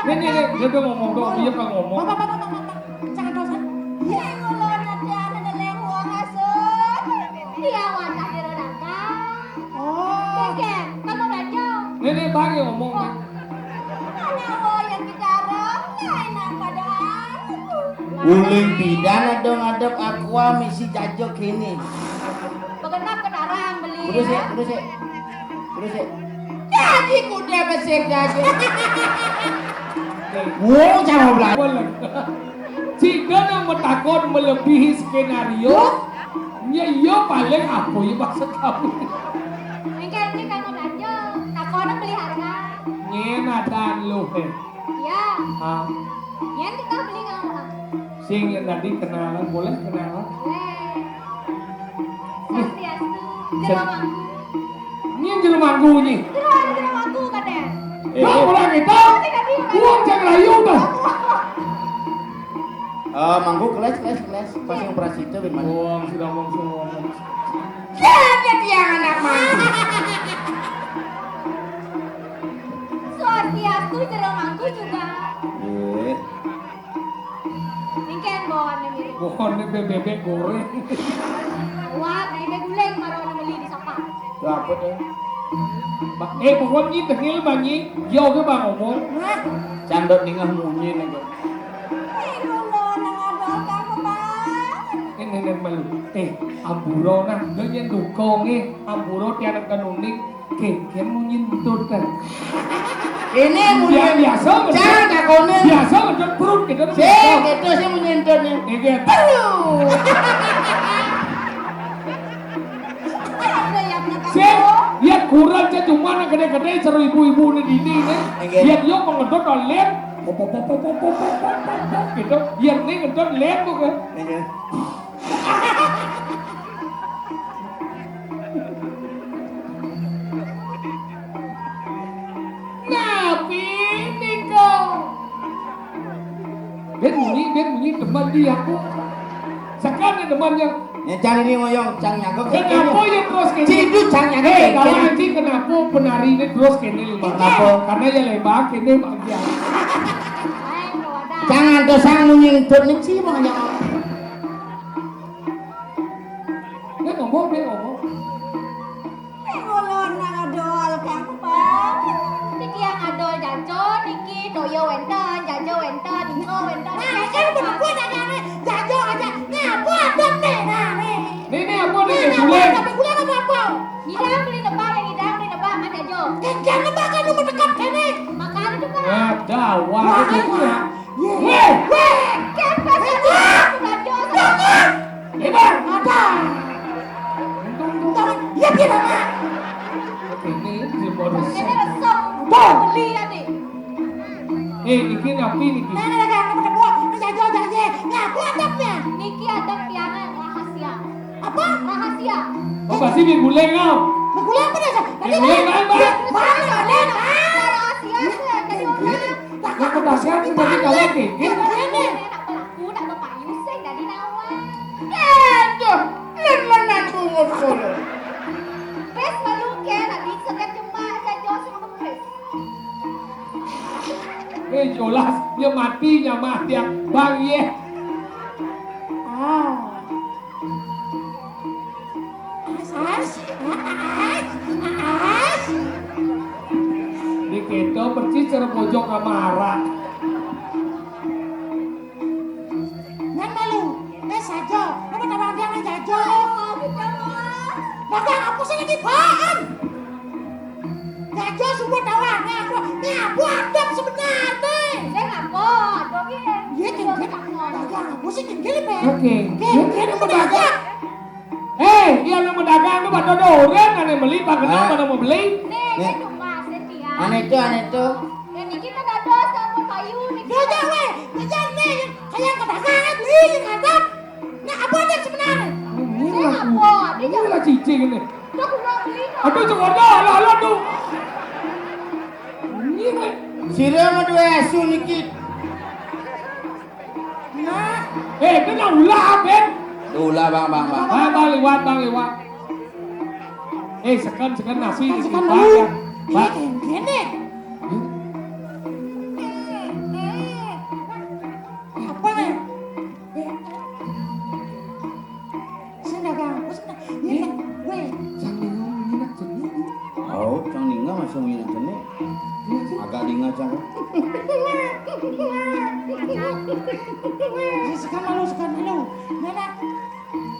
A: Ini. Dia tuh ngomong dong, dia kan ngomong.
D: Bapak. Jangan dosa.
E: Iya ngulon tiang ne leng uang asun. Tiang wadah di dagang.
D: Oh.
E: Ken, kamu belanja.
A: Ini bagi ngomong.
E: Mana yang bicara? Enak padahal.
B: Uling pidana dong adep aqua misi jajok ini.
E: Begenap kendaraan beli.
B: Udah sih. Jadi kuda besek jajok. Wow, jangan belajar.
A: Jika yang metakon melebihi skenario, ya iya paling apa ya maksud kamu?
E: Mungkin ini kamu belanja. Takon beli harga.
A: Nyenadan lu
E: Ya,
A: Ah,
E: yang kita beli kamu.
A: sing yang tadi kenalan boleh kenalan?
E: Swastiastu. Jerawangku.
A: Ini yang jelmangku nih.
E: Jerawangku katanya.
A: Kau pulang kita, uang jangan layu tuh.
B: Manggu kelas. Pas yang operasi itu bin mana?
A: Uang sudah ngomong.
B: Jadi tiang anak manggu.
E: Swastiastu jerawangku juga.
B: Eh,
E: Mungkin bawa ini.
A: Pokoknya bebek goreng.
E: Wah, kayak guleng baru beli di sofa.
B: itu apa tuh?
A: Pokoknya tengil banyi, jauh ke bang ngomong.
B: Candot ningah munyin aja.
A: Ini malu. Amburo nah, ganyan dukong amburo tiada kanuning, keken munyin betul kan?
B: Ini
A: Dia
B: munyin.
A: biasa,
B: Jangan takonin.
A: biasa macam perut kita.
B: Itu sih munyin tuh nih.
E: Ada yang
A: Sih, dia kurang aja cuma nak gede-gede seru ibu-ibu di sini nih. Dia dia mengedot lem, gitu. Dia nih ngedot lem bukan? Nabi ini kau. Ben bunyi teman dia aku. Sekarang temannya.
B: Ya cari ini ngoyong, cang nyagok.
A: Kenapa ya terus kene?
B: Cidu cang nyagok.
A: Kalau nanti kenapa penari ini terus kene lima?
B: Kenapa?
A: Karena ya lebar kene bagian.
B: Jangan dosang munyin tuh nih sih makanya.
A: Dia ngomong.
E: ngulon nang adol kang bang. Niki yang adol jajo, niki doyo wenten, jajo wenten, dingo wenten.
D: Nah, kan berdua dagangan jajo aja. Ngapa ada nih? Nah, nih.
A: Ini apa nih
D: Nah,
A: guleng?
D: tapi gula apa?
E: Ngidang beli nebak, yang ngidang beli nebak, kan jajo.
D: Jangan nebak kan lu mendekat sini.
E: Makan itu kan.
A: Ada, wah itu ya.
D: Weh.
E: Kan pasti jajo sama.
A: Lebar.
D: Ada. Tunggu. Ya tidak nak.
A: Ini si bodoh.
E: Ini resep. Beli adik.
A: Niki napi niki.
D: Nah, dagangan berdua. Ini jajo. Ngapa adabnya?
E: Niki ada piangan rahasia.
D: Apa?
E: Rahasia.
A: Oh pasti di guleng kau.
D: Gula apa dah?
A: Guleng apa?
D: Mana?
E: Rahasia sih, jadi orang.
A: Yang kedasian seperti kau lagi.
E: Ini nak pelaku, nak berpayu sih, jadi nawan.
B: Aduh, lemah tunggu solo.
E: Pes malu ke, nak disekat cuma jajo sama pes.
A: Jelas dia mati nyamah dia bang ye. Di kita percis cara pojok sama arah.
D: Yang malu. Saja. Apa nama dia yang jajo? Dagang apa sih lagi baan? Jajo aja semua tawannya aku. Ngapu adab sebenarnya.
E: Saya ngapot, dogi.
D: Iya geng-geng. Dagang aku sih geng-geng Pak.
A: Oke.
D: Geng-geng yang berdagang.
A: Dia yang berdagang itu pada orang kan yang beli, pak kenapa pada mau beli?
E: Nih, saya cuma setia.
B: Aneh tuh.
E: Dan ini kita dados sama kayu nih.
D: Dagang weh. Dagang nih kayak kedagangan beli yang adab. Nah apa aja sebenarnya?
E: Saya ngapot. Dia
A: Ini lah cicing ini.
E: udah kurang beli no.
A: Aduh cokor dah, lah tuh. Ini lah.
B: Sira mah dua asu niki.
D: Nah,
A: Kena ulah Ben.
B: Ulah bang.
A: Bang lewat. Sekan nasi di
D: kasihkan
A: sini,
D: dulu.
A: ya.
D: Ini
A: Pak.
D: geng-geng nih. Apa nih? Saya dagang aku sebenarnya. Ini weh.
A: Sambil ngomongin aja nih.
B: Oh, cang ninga masih minat kene. Agak dinga cang.
D: Sekarang malu. Nana,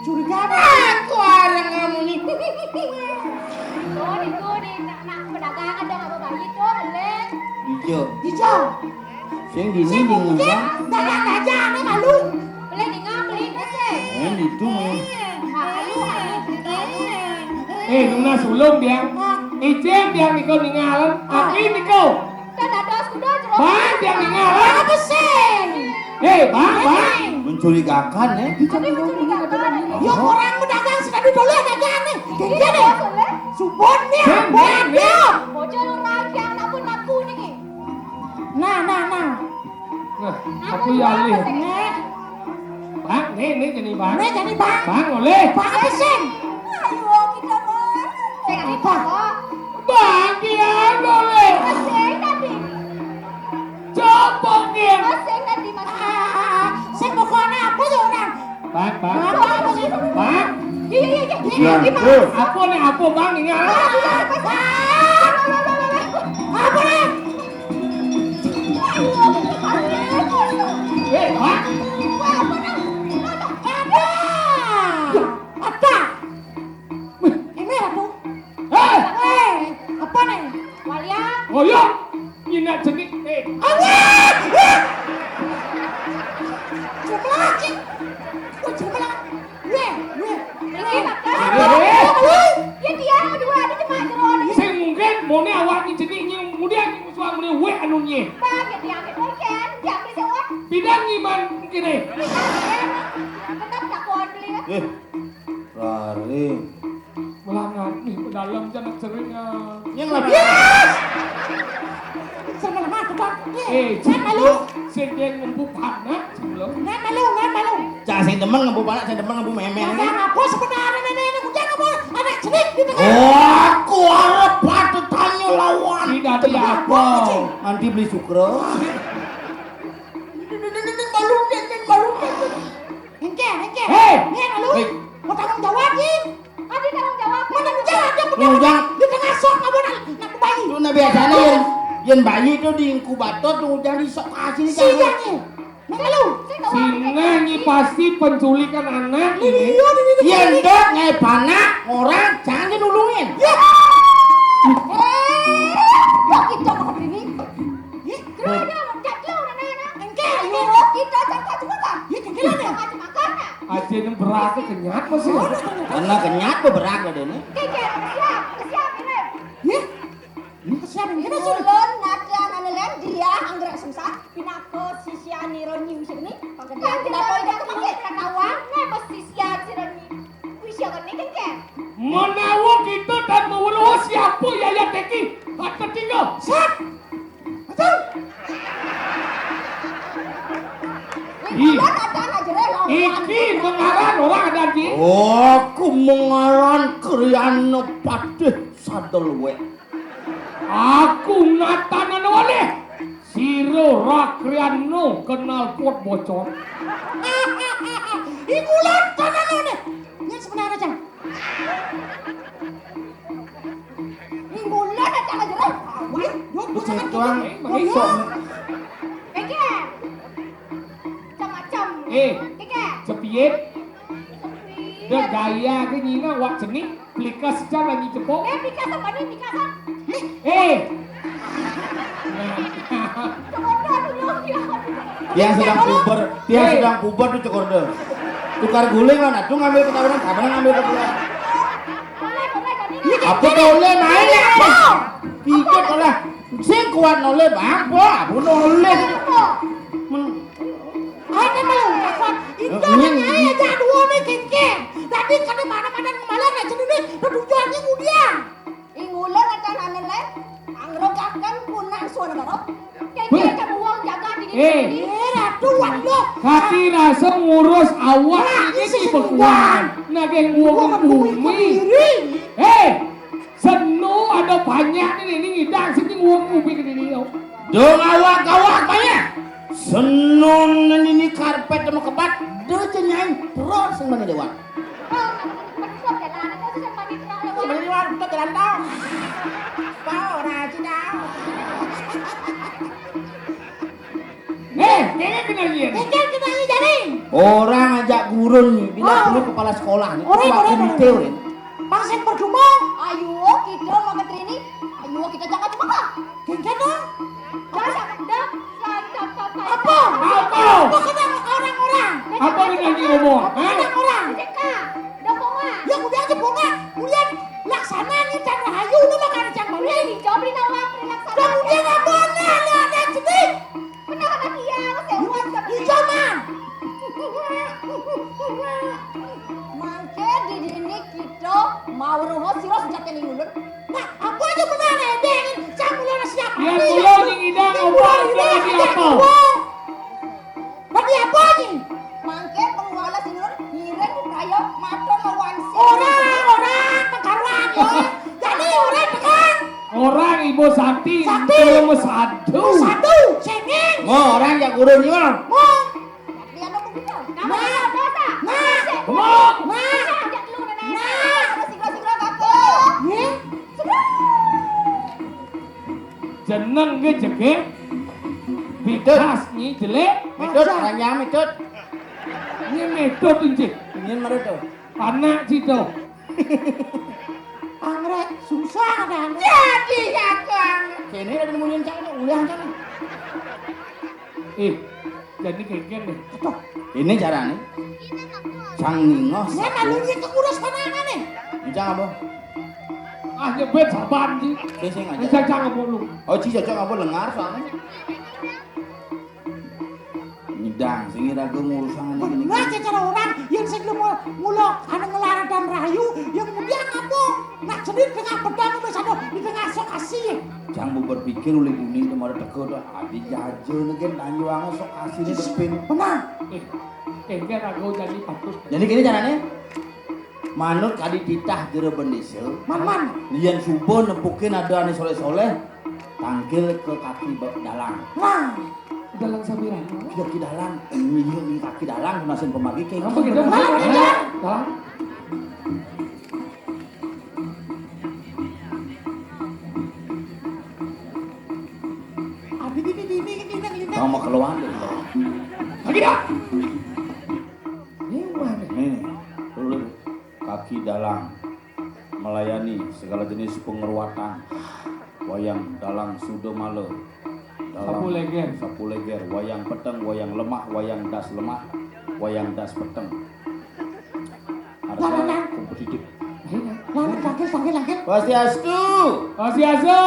D: curiga apa?
B: Aku arang kamu nih.
E: Tuh, itu nih, nak pedagang ada nggak bayi tuh, leh.
B: Dijo.
D: Hijau.
B: Sing gini
D: Saya mungkin
B: dinga.
D: dagang aja, nih malu.
E: Beli di beli aja.
B: Itu mah.
E: Halu.
A: Nung na sulong dia. Ijem dia nikau ningalan. Aki nikau.
E: Kan dados kuda jeruk.
A: Bang dia ningalan.
D: Apa sih?
A: Bang.
B: Mencurigakan ya.
E: Tapi mencurigakan.
D: Ya orang pedagang sudah dulu dagang nih. Geng-geng nih.
E: Bos, leh.
D: Subonnya,
A: Ben.
D: bonnya.
E: Bocor orang yang napun naku nih.
D: Nah.
A: Nah, aku yang lihat.
D: Nih,
A: Bang, nih jadi bang.
D: nih jadi bang.
A: Bang oleh.
D: Bang apa sih?
E: Ayo kita mah. Saya nggak apa.
A: Bang dia oleh.
E: Masih tadi.
A: Copok dia.
E: Masih tadi masih.
D: Saya pokoknya apa tuh orang?
A: Bang.
D: Apa sih?
A: Bang.
E: Iya.
A: Apa bang ningalan.
D: Apa nih?
A: Bang.
D: Ada. Ini tuh. Apa nih?
E: Walia.
A: Oh iya. Ini jenis.
D: Jumlah lagi. Jumlah. Weh.
E: Ini makan. Ya dia kedua ada cuma jeron.
A: Saya mungkin mau nih awak ni jenis ni kemudian musuh ni weh anu ni.
E: Bang ya dia kedua kan. Dia beli sewa.
A: Bidang ni man kini.
E: Tetap tak kuat beli.
B: Lari.
A: Melangat ni dalam jangan seringan.
B: Yang lebih.
D: Sama lama tuh bang.
A: Saya malu. Saya dia membuka nak sebelum.
D: Nggak malu.
B: Cak sing demen ngembu panak, sing demen ngembu memen.
D: Dagang apa sebenarnya nenek kucing apa? Anak cenik di tengah.
B: Oh, aku harap patut tanya lawan.
A: Tidak dia apa.
B: Nanti beli sukro.
D: Malu. Engke.
A: Hei.
D: Ini malu.
B: Hei.
D: Mau tanggung jawab nih.
E: Ada tanggung jawab.
D: Mau tanggung jawab dia
B: Ngundang.
D: di tengah sok kamu nak bayi.
B: Itu nah biasanya yang bayi itu di inkubator tuh jadi sok kasih
D: Siang nih. Nggak malu.
A: Singa ni pasti penculikan anak ini.
B: Yang dok ngepanak orang jangan dinulungin.
E: Kok kita mau begini? Terus dia mencat lo nenek.
D: Engke.
E: Ayo kita cakap juga kan?
D: Ya kengkelan ya.
E: Macam makan nak.
A: Aja yang berat kenyat masih.
B: Karena kenyat beberapa deh nih.
E: Kekek siap ini.
D: Ya. Kesiapin kita sudah.
E: Ulun nada nanalan dia anggrek susah. Pinako sisian niron news ini. Pagkatapos kita ko ida kumangit katawan na posisyan si Rani. Wisya kan ni kekek.
A: Menawak kita dan mewuluh siapa Yaya Teki. Hati tiga.
D: Sat. Betul.
E: Ulun ada najere lawan.
A: Iki mengaran orang ada di.
B: Aku mengaran kriana patih sadel we.
A: Aku natanan oleh. Siro Rakriano kenal kuat bocor.
D: Ikulan tanah lo nih. Yang sebenarnya cang.
E: Ulun ada najere.
D: Wah, yuk jangan
B: Tuang.
E: Kekek. Macam-macam. Kekek.
A: Cepiet. Dia gaya ke nyina wak jenis. Pelika secara ni cepok.
E: Pika sama ni pika sama.
B: Tiang sedang puber tuh cekorde. Tukar guling mana? Tuh ngambil ketahuan, kapan ngambil ketahuan? Apa noleh main ya? Pikir lah, sing kuat noleh bang, apa noleh?
D: Ayo malu, takut. Itu orangnya aja dua nih kengkeng. Tadi kan mana-mana malah nggak jadi nih, tujuannya kemudian.
E: Ingulan akan aneh angrok akan punah suara garok. Kayak kamu uang jaga di sini.
D: Ratu waduh.
A: Kaki rasa ngurus awak ini di bekuan. Nageng uang bumi. Senu ada banyak ini ngidang sini uang bumi ke diri.
B: Dong awak banyak. Senun ini karpet sama kebat, dia cenyain terus yang mana dewan. Kita jalan tau. Bau raji tau.
A: Kayaknya kena lihat.
D: Kengkeng kita ini jadi.
B: Orang ajak gurun nih, bilang dulu kepala sekolah nih.
D: Orang.
B: Teori.
D: Pasien percuma.
E: Ayo kita mau ke Trini. Ayo kita jangan cuma.
D: Kengkeng dong.
E: Apa?
D: Apa kena orang-orang?
A: Apa ini lagi ngomong?
D: Orang-orang. Ya udah aja bonga. Kemudian laksana nih dan rahayu lu makan jam balik.
E: Jawab di nawak relaksana.
D: Kemudian abonnya lah dan sedih.
E: Benar kata dia, saya buat
D: Ijaman.
E: Mangke di dini kita mau ruho siro sejak ini ulun.
D: Nah, apa aja benar ya, Den? Saya mulai siapa?
A: Yang pulau yang ngidang awak lagi apa?
D: Tadi apa nih?
E: Mangke pengelola sinur ngiring raya maton mawansi.
D: Orang pekaruan ya. Jadi orang tekan.
A: Orang ibu sakti,
D: Sakti.
A: belum satu.
D: Satu, cengeng.
B: Mau orang ajak gurun nih mal.
D: Mau.
E: Dia mau kita.
D: Nah.
E: Ajak lu nenek. Sigro kakak.
D: Ya.
A: Jeneng ke jegek. Bikas ni jelek.
B: Metode orangnya metode.
A: Ini metode injik.
B: Ini mana tuh?
A: Anak cito.
D: Anggrek susah kan?
E: Jadi kakak.
B: Kini ada nemuin cakap, udah cakap.
A: Jadi kengkeng nih.
B: Ini caranya. Cangingos.
D: Ya malunya kekuras panangan nih.
B: Bincang apa?
A: Nyebet saban sih.
B: Sing aja.
A: Cacang apa lu?
B: Oh, ci cocok apa lengar soalnya. Nyidang, sing ragu ngurusan gini.
D: Nah, cara orang yang sebelum mulok ada ngelarang dan rahayu yang kemudian apa? Nak sedih dengan pedang bersado di tengah sok asih.
B: Jangan berpikir oleh kuning kemarin teko dah. Adi jajan kan tanyu angan sok asih ni depin.
D: Benar.
A: Kengkeng aku jadi patut.
B: Jadi gini caranya. Manut kadi titah jero bendese.
D: Man.
B: Lian subuh nempukin ada ane soleh-soleh. Tangkil ke kaki dalang.
D: Nah,
A: Dalang sambiran.
B: Kaki dalang, ini kaki dalang menasin pemagi kayak
A: Apa gitu? Dalang.
D: abi ini.
B: Kamu mau keluar deh.
A: Lagi dah. Ini mana?
B: Nih, dulu kaki dalang melayani segala jenis pengeruatan. Wayang dalang sudomalo.
A: Sapu leger.
B: Sapu leger, wayang peteng, wayang lemah, wayang das lemah, wayang das peteng. Harga kompetitif.
D: Lagi.
B: Pasti astu.
A: Swastiastu.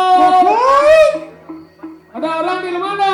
A: Ada orang di mana?